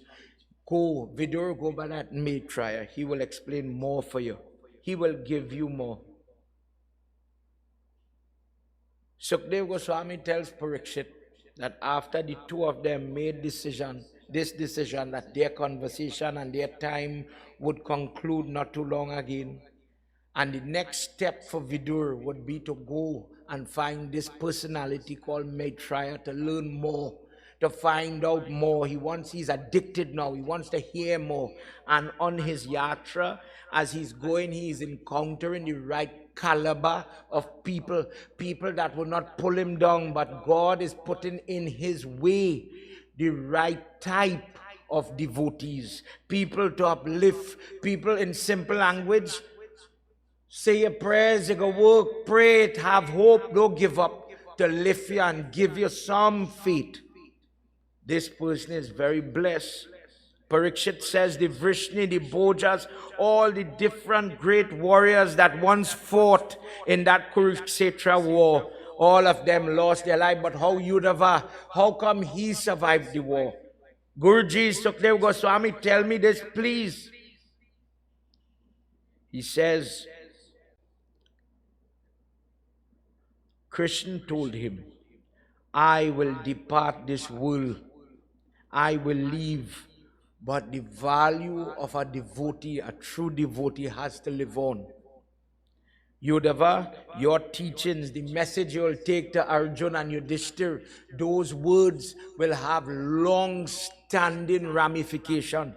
Go, Vidur, go by that Maitreya. He will explain more for you. He will give you more. Sukdev Goswami tells Parikshit that after the two of them made this decision that their conversation and their time would conclude not too long again, and the next step for Vidur would be to go and find this personality called Maitreya to learn more, to find out more. He's addicted now. He wants to hear more. And on his yatra, as he's going, he is encountering the right caliber of people that will not pull him down, but God is putting in his way the right type of devotees, people to uplift, people in simple language. Say your prayers, you go work, pray it, have hope, don't give up, to lift you and give you some faith. This person is very blessed. Parikshit says the Vrishni, the Bhojas, all the different great warriors that once fought in that Kurukshetra war, all of them lost their life. But how Uddhava, how come he survived the war? Guruji, Sukdev Goswami, tell me this, please. He says, Krishna told him, I will depart this world, I will leave, but the value of a devotee, a true devotee, has to live on. Uddhava, your teachings, the message you will take to Arjuna and Yudhishthir, those words will have long-standing ramification.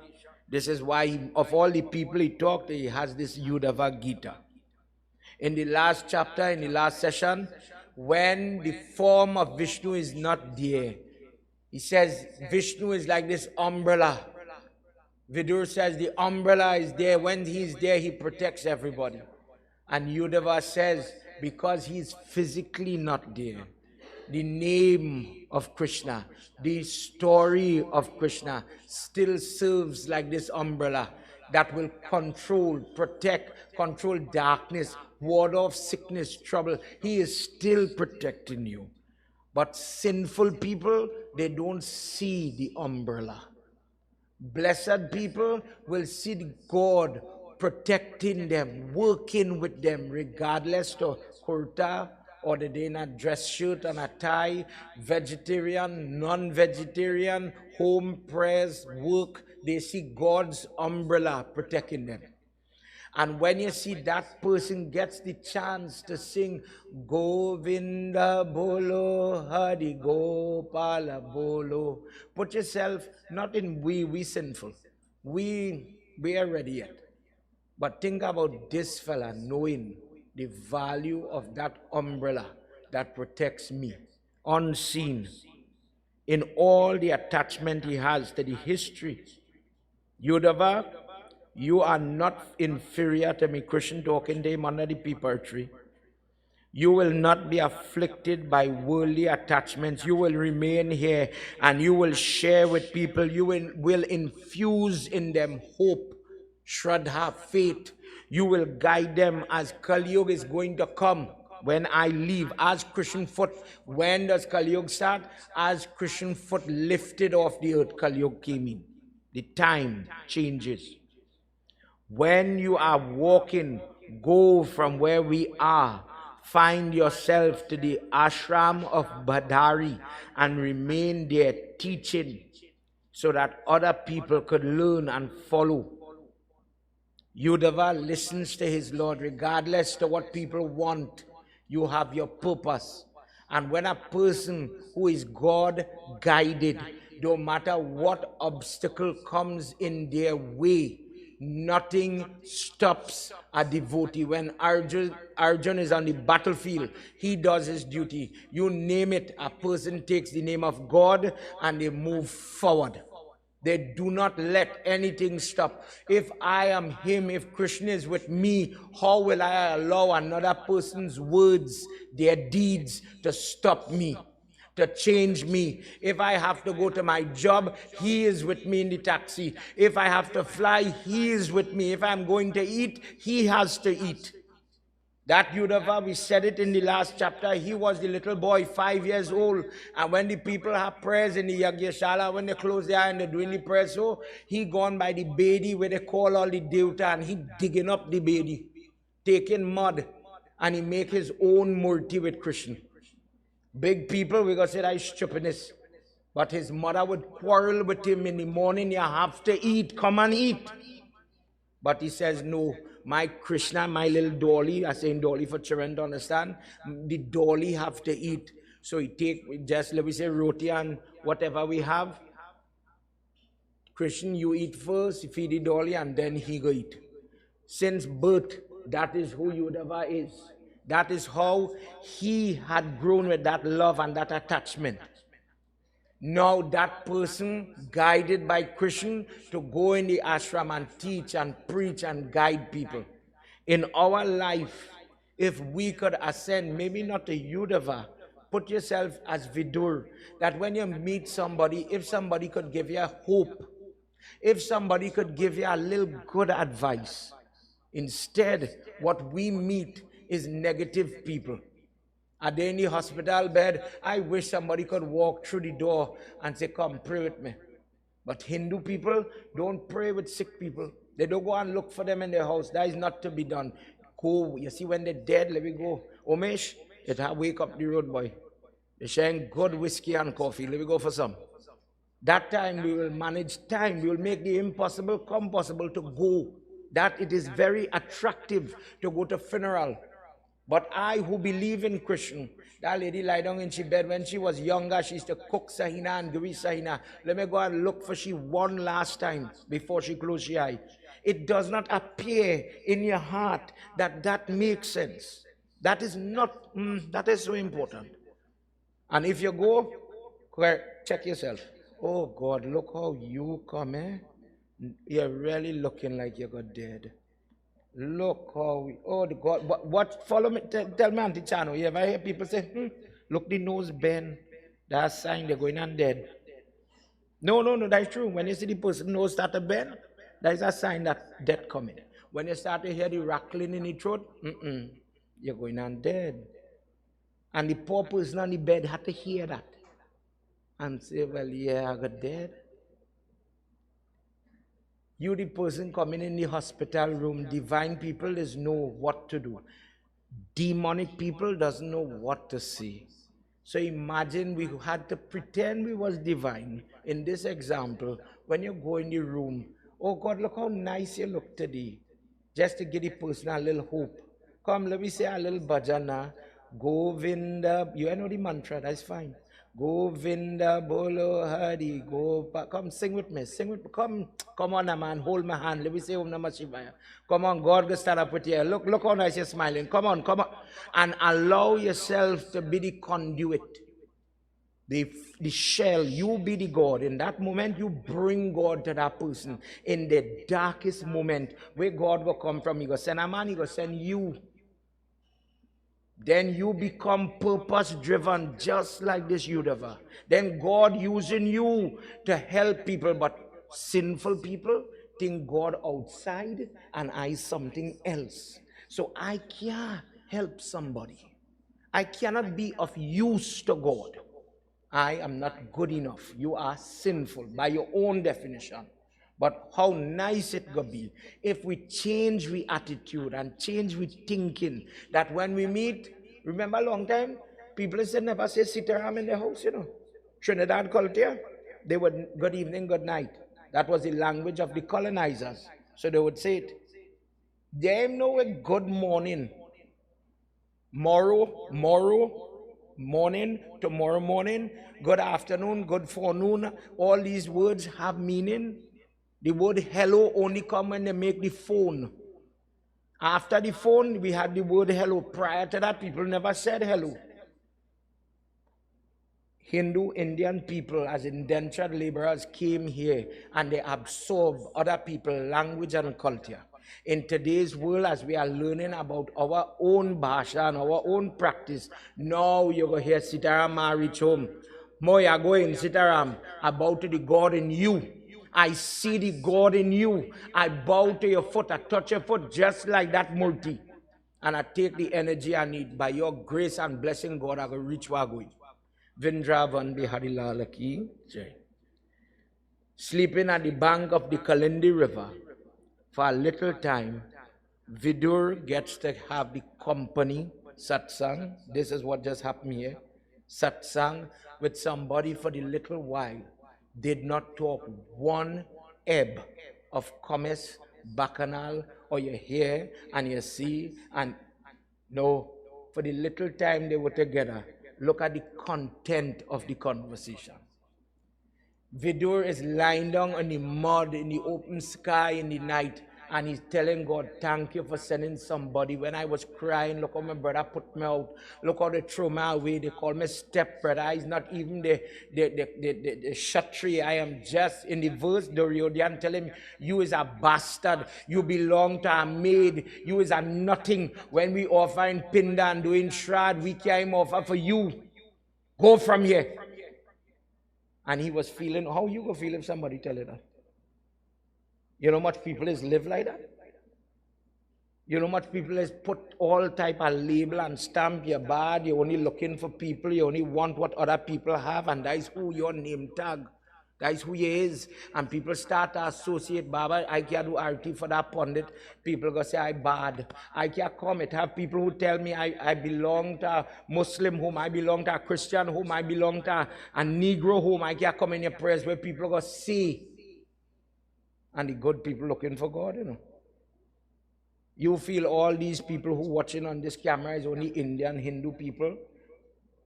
This is why, of all the people he talked to, he has this Uddhava Gita. In the last chapter, in the last session, when the form of Vishnu is not there, he says Vishnu is like this umbrella. Vidur says the umbrella is there. When he's there, he protects everybody. And Uddhava says, because he's physically not there, the name of Krishna, the story of Krishna still serves like this umbrella that will control, protect, control darkness, ward off sickness, trouble. He is still protecting you. But sinful people, they don't see the umbrella. Blessed people will see the God protecting them, working with them, regardless to kurta or the day not dress shirt and a tie, vegetarian, non-vegetarian, home prayers, work. They see God's umbrella protecting them. And when you see that person gets the chance to sing Govinda Bolo, Hari Gopala Bolo, put yourself not in we sinful. We are ready yet. But think about this fella knowing the value of that umbrella that protects me, unseen, in all the attachment he has to the history. Uddhava, you are not inferior to me. Krishna talking to him under the peepal tree. You will not be afflicted by worldly attachments. You will remain here and you will share with people. You will infuse in them hope, shraddha, faith. You will guide them as Kali Yuga is going to come. When I leave, as Krishna foot, when does Kali Yuga start? As Krishna foot lifted off the earth, Kali Yuga came in. The time changes. When you are walking, go from where we are, find yourself to the ashram of Badari and remain there teaching so that other people could learn and follow. Uddhava listens to his Lord regardless to what people want. You have your purpose. And when a person who is God guided, no matter what obstacle comes in their way, nothing stops a devotee. When Arjun is on the battlefield, he does his duty. You name it, a person takes the name of God and they move forward. They do not let anything stop. If I am him, if Krishna is with me, how will I allow another person's words, their deeds to stop me? to change me. If I have to go to my job, he is with me in the taxi. If I have to fly, he is with me. If I'm going to eat, he has to eat. That Uddhava, we said it in the last chapter, he was the little boy, 5 years old. And when the people have prayers in the Yagyashala, when they close their eye and they're doing the prayer, so he gone by the bedi where they call all the devta, and he digging up the bedi, taking mud, and he make his own murti with Krishna. Big people, we got to say that is stupidness. But his mother would quarrel with him in the morning, you have to eat, come and eat. But he says, no, my Krishna, my little dolly, I'm saying dolly for children to understand, the dolly have to eat. So he take, just let me say roti and whatever we have. Krishna, you eat first, feed the dolly, and then he go eat. Since birth, that is who Uddhava is. That is how he had grown with that love and that attachment. Now that person, guided by Krishna, to go in the ashram and teach and preach and guide people. In our life, if we could ascend, maybe not to Uddhava, put yourself as Vidur, that when you meet somebody, if somebody could give you a hope, if somebody could give you a little good advice, instead what we meet is negative people. Are they in the hospital bed? I wish somebody could walk through the door and say, come pray with me. But Hindu people don't pray with sick people. They don't go and look for them in their house. That is not to be done. Go, you see, when they're dead, let me go. Umesh, it wake up the road boy. They're sharing good whiskey and coffee. Let me go for some. That time we will manage time. We will make the impossible come possible to go. That it is very attractive to go to funeral. But I who believe in Krishna, that lady lie down in she bed when she was younger, she used to cook sahina and give sahina. Let me go and look for she one last time before she closed her eye. It does not appear in your heart that that makes sense. That is not, that is so important. And if you go, check yourself. Oh God, look how you come, eh? You're really looking like you got dead. Look how we, oh the God, what follow me, tell me Auntie Chano, you ever hear people say, look the nose bend, that's a sign they're going on dead. No, that's true. When you see the person nose start to bend, that is a sign that death coming. When you start to hear the rattling in the throat, you're going on dead. And the poor person on the bed had to hear that and say, well, yeah, I got dead. You, the person coming in the hospital room, divine people is know what to do. Demonic people doesn't know what to say. So imagine we had to pretend we was divine. In this example, when you go in the room, oh God, look how nice you look today. Just to give the person a little hope. Come, let me say a little bhajana. Govinda, you know the mantra, that's fine. Govinda Bolo Hari Go. Come sing with me. Sing with me. Come on, man. Hold my hand. Let me say Om Namah Shivaya. Come on, God go stand up with you. Look how nice you're smiling. Come on. And allow yourself to be the conduit. The shell, you be the God. In that moment, you bring God to that person. In the darkest moment, where God will come from, He will send a man, He will send you. Then you become purpose-driven, just like this Uddhava. Then God using you to help people, but sinful people think God outside and I something else. So I can't help somebody. I cannot be of use to God. I am not good enough. You are sinful by your own definition. But how nice it could be if we change we attitude and change we thinking that when we meet, remember a long time, people said never say sitaram in the house, you know. Trinidad culture, they would good evening, good night. That was the language of the colonizers. So they would say it. They know a good morning. Morning, tomorrow morning, good afternoon, good forenoon. All these words have meaning. The word hello only come when they make the phone. After the phone, we had the word hello. Prior to that, people never said hello. Hindu, Indian people as indentured laborers came here and they absorbed other people's language and culture. In today's world, as we are learning about our own bhasha and our own practice, now you're going to hear Sitaram reach home. Moya going, Sitaram, I bow to the God in you. I see the God in you. I bow to your foot. I touch your foot just like that multi. And I take the energy I need. By your grace and blessing, God, I will reach where I'm going. Vindravan Bihari Lalaki Jai. Sleeping at the bank of the Kalindi River for a little time, Vidur gets to have the company, satsang. This is what just happened here. Satsang with somebody for the little while. Did not talk one ebb of commerce, bacchanal, or you hear and you see, and no, for the little time they were together. Look at the content of the conversation. Vidur is lying down on the mud in the open sky in the night, and he's telling God, thank you for sending somebody. When I was crying, look how my brother put me out. Look how they throw me away. They call me step brother. He's not even the Kshatri. I am just in the verse, Duryodhan telling him, you is a bastard. You belong to a maid. You is a nothing. When we offer in Pinda and doing Shrad, we can't offer for you. Go from here. And he was feeling, how you go feel if somebody tell you that? You know much people is live like that? You know much people is put all type of label and stamp, you're bad, you're only looking for people, you only want what other people have, and that is who your name tag. That is who he is. And people start to associate, Baba, I can't do RT for that pundit. People go say, I bad. I can't come. It have people who tell me I belong to a Muslim home, I belong to a Christian home, I belong to a Negro home. I can't come in your prayers where people go see. And the good people looking for God, you know. You feel all these people who watching on this camera is only Indian, Hindu people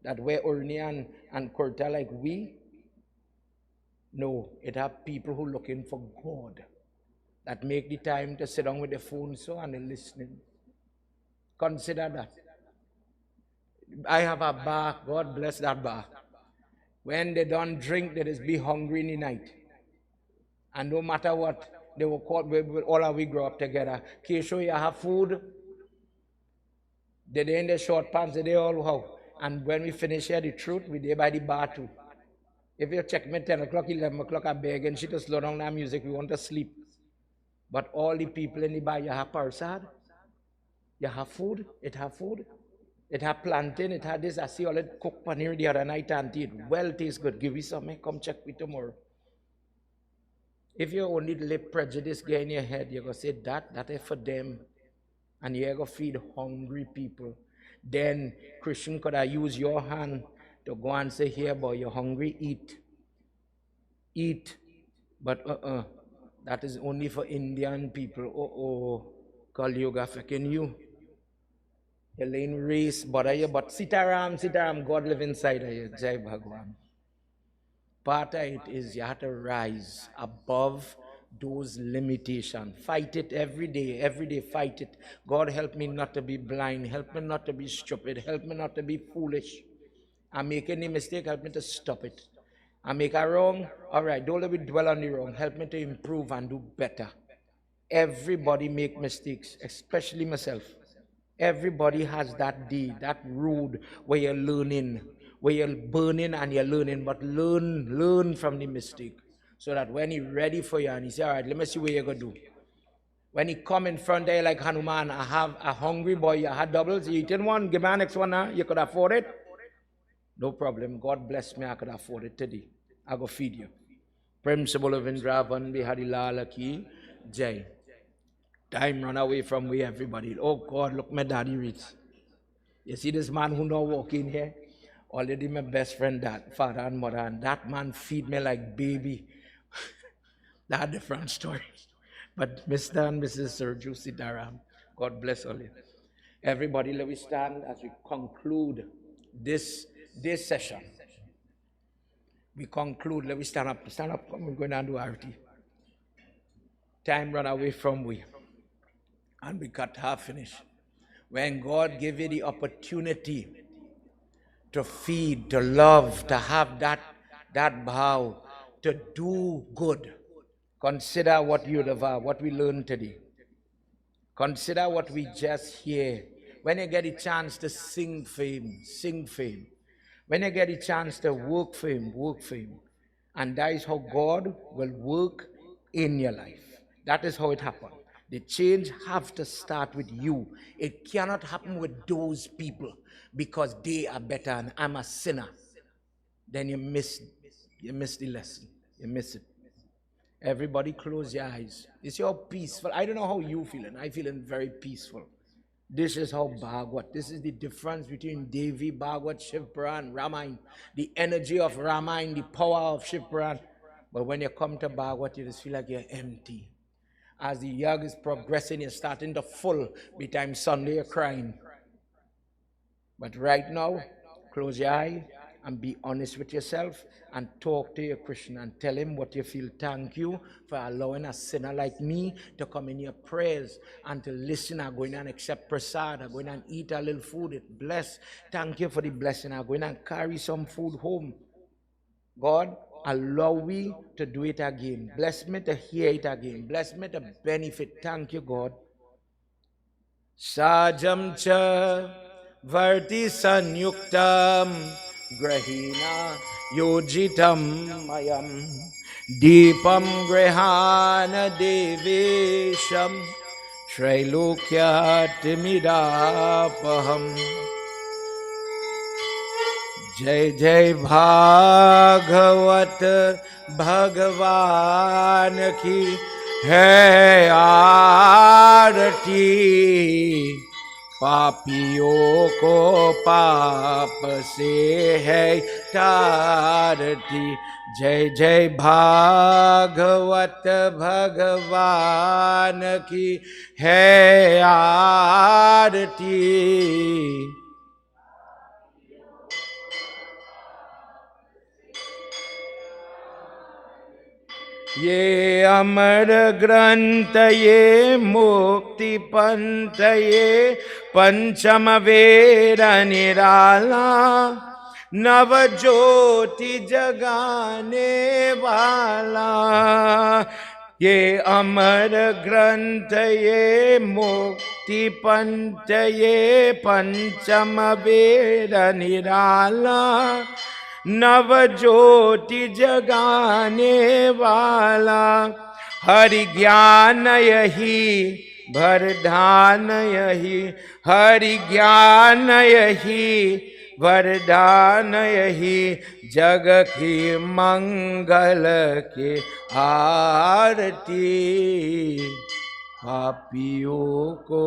that wear urni and kurta like we? No, it have people who looking for God that make the time to sit down with the phone so and they're listening. Consider that. I have a bar, God bless that bar. When they don't drink, they just be hungry in the night. And no matter what, they will call, all of we grow up together. Kesho, you have food? They in the short pants, they all how. And when we finish here, the truth, we there by the bar too. If you check me 10 o'clock, 11 o'clock, I beg and she to slow down that music, we want to sleep. But all the people in the bar, you have parsad, you have food, it have food, it have plantain, it have this. I see all it cooked paneer the other night and it well tastes good. Give me some, come check me tomorrow. If you only let prejudice get in your head, you're going to say that is for them. And you're going to feed hungry people. Then Christian could have used your hand to go and say, here, boy, you're hungry, eat. Eat. But that is only for Indian people. Kali Yoga faking you. You're laying race, but Sitaram, God live inside of you. Jai Bhagwan. Part of it is you have to rise above those limitations. Fight it every day fight it. God help me not to be blind, help me not to be stupid, help me not to be foolish. I make any mistake, help me to stop it. I make a wrong, all right, don't let me dwell on the wrong, help me to improve and do better. Everybody make mistakes, especially myself. Everybody has that day, that road where you're learning, where you're burning and you're learning, but learn from the mistake. So that when he's ready for you and he say, all right, let me see what you're going to do. When he come in front of you like Hanuman, I have a hungry boy, you had doubles, you eating one, give me next one, huh? You could afford it. No problem. God bless me, I could afford it today. I go feed you. Prem Sabolo Vindravan Bihari Lala Ki Jai. Time run away from me, everybody. Oh God, look my daddy reads. You see this man who now walk in here? Already my best friend, dad, father and mother, and that man feed me like baby. That's a different story. But Mr. and Mrs. Sergio Sitaram, God bless all you. Everybody, let me stand as we conclude this session. We conclude, let me stand up, we're going down to RT. Time run away from we. And we got half finished. When God gave you the opportunity to feed, to love, to have that vow, to do good, consider what we learned today. Consider what we just hear. When you get a chance to sing for him, sing for him. When you get a chance to work for him, work for him. And that is how God will work in your life. That is how it happens. The change have to start with you. It cannot happen with those people because they are better and I'm a sinner. Then you miss the lesson. You miss it. Everybody close your eyes. It's your peaceful. I don't know how you feeling. I feeling very peaceful. This is how Bhagwat. This is the difference between Devi, Bhagwat, Shiv Puran, Ramayana. The energy of Ramayana, the power of Shiv Puran. But when you come to Bhagwat, you just feel like you're empty. As the yag is progressing, you're starting to full. By time Sunday, you're crying. But right now, close your eye and be honest with yourself and talk to your Krishna and tell him what you feel. Thank you for allowing a sinner like me to come in your prayers and to listen. I'm going and accept prasad. I'm going and eat a little food. It bless. Thank you for the blessing. I'm going and carry some food home. God, allow me to do it again. Bless me to hear it again. Bless me to benefit. Thank you, God. Sajam cha varti sanyuktam grahina yojitam mayam deepam grahana devesham trailokyatimidapaham. जय जय भागवत भगवान की है आरती, पापियों को पाप से है तारती। जय जय भागवत भगवान की है आरती, ये अमर ग्रंथ ये मुक्ति पंथ ये पंचम वेद निराला, नव ज्योति जगाने वाला। ये अमर ग्रंथ ये मुक्ति पंथ ये पंचम वेद निराला, नव ज्योति जगाने वाला। हरि ज्ञान यही वरदान यही, हरि ज्ञान यही वरदान यही, जग की मंगल के आरती, पापियों को।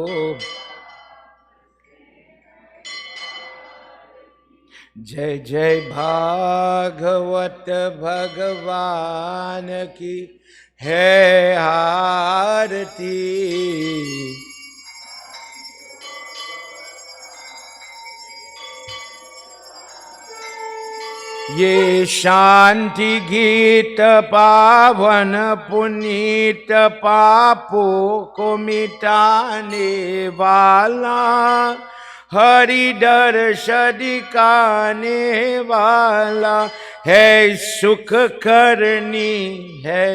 जय जय भागवत भगवान की है आरती, ये शांति गीत पावन पुनीत पापों को मिटाने वाला, हरि दर्श दिखाने वाला है। सुख करनी है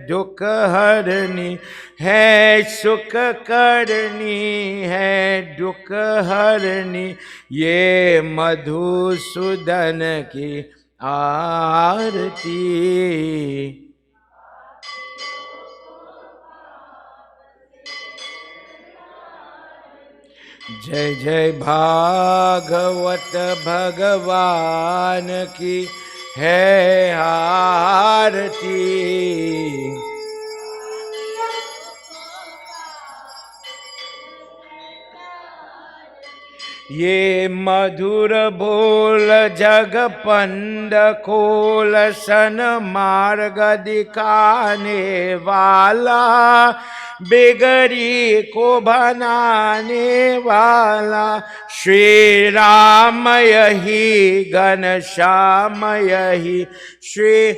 दुख हरनी है, सुख करनी है दुख हरनी, ये मधुसूदन की आरती। जय जय भागवत भगवान की है आरती, ये मधुर बोल जग पंड खोल सन मार्ग दिखाने वाला, बिगड़ी को बनाने वाला। श्री राम यही घनश्याम यही, श्री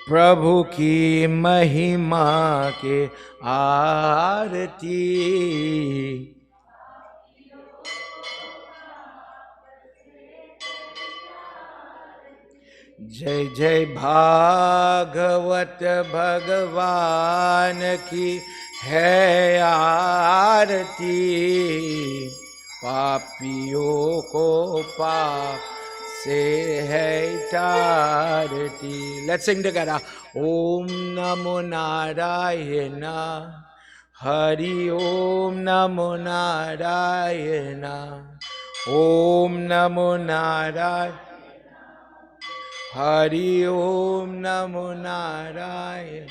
प्रभु की महिमा के आरती। जय जय भागवत भगवान की है आरती, पापियों को पाप से है तारती. Let's sing together. Om Namo Narayana, Hari Om Namo Narayana, Om Namo Narayana, Hari Om Namo Narayana,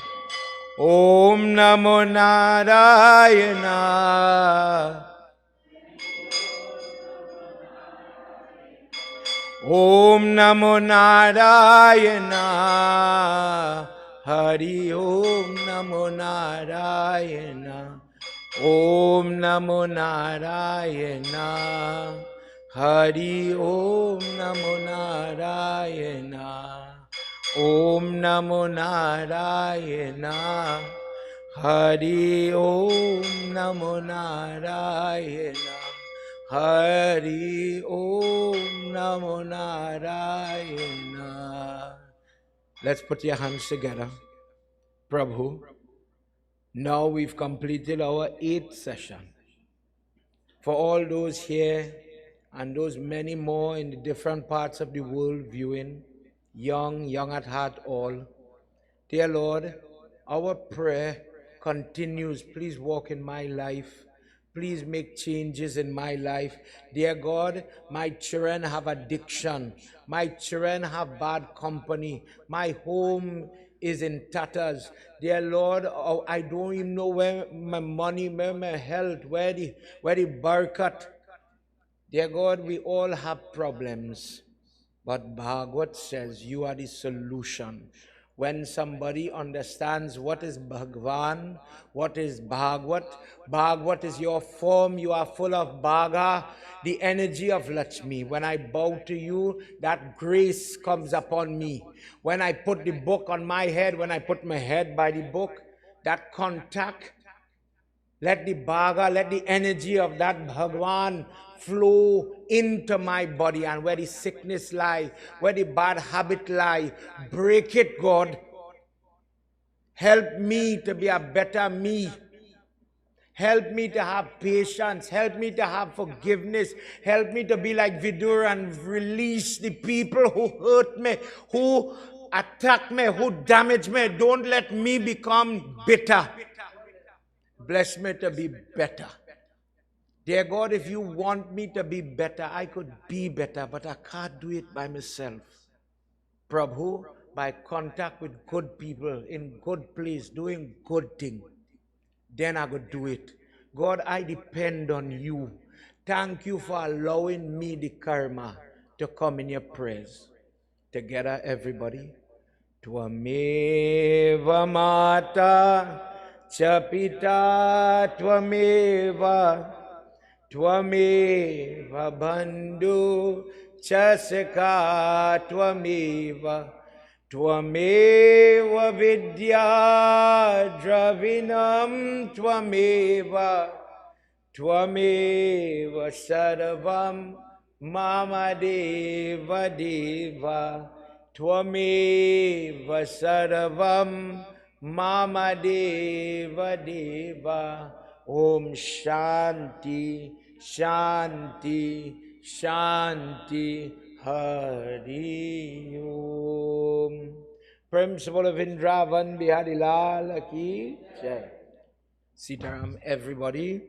Om Namo Narayana. Om Namo Narayana, Hari Om Namo Narayana, Om Namo Narayana, Hari Om Namo Narayana, Om Namo Narayana, Hari Om Namo Narayana, Hari Om Namo Narayana. Let's put your hands together. Prabhu, now we've completed our 8th session. For all those here and those many more in the different parts of the world viewing, young at heart all, dear Lord, our prayer continues. Please walk in my life. Please make changes in my life. Dear God, my children have addiction. My children have bad company. My home is in tatters. Dear Lord, oh, I don't even know where my money, where my health, where the barakat. Dear God, we all have problems. But Bhagavad says you are the solution. When somebody understands what is Bhagwan, what is Bhagavad, Bhagavad is your form, you are full of Bhaga, the energy of Lakshmi. When I bow to you, that grace comes upon me. When I put the book on my head, when I put my head by the book, that contact, let the Bhaga, let the energy of that Bhagwan flow into my body, and where the sickness lie, where the bad habit lie, break it, God. Help me to be a better me. Help me to have patience. Help me to have forgiveness. Help me to be like Vidur and release the people who hurt me, who attack me, who damage me. Don't let me become bitter. Bless me to be better. Dear God, if you want me to be better, I could be better, but I can't do it by myself. Prabhu, by contact with good people, in good place, doing good thing, then I could do it. God, I depend on you. Thank you for allowing me the karma to come in your prayers. Together, everybody. Tvameva mata cha pita tvameva Tvameva bandhu chasaka tvameva Tvameva vidya dravinam tvameva Tvameva sarvam mama deva deva Tvameva sarvam mama deva deva. Om Shanti, Shanti, Shanti, Hari Om. Principle of Indravan Bihari Lal Ki Jai. Sitaram, everybody.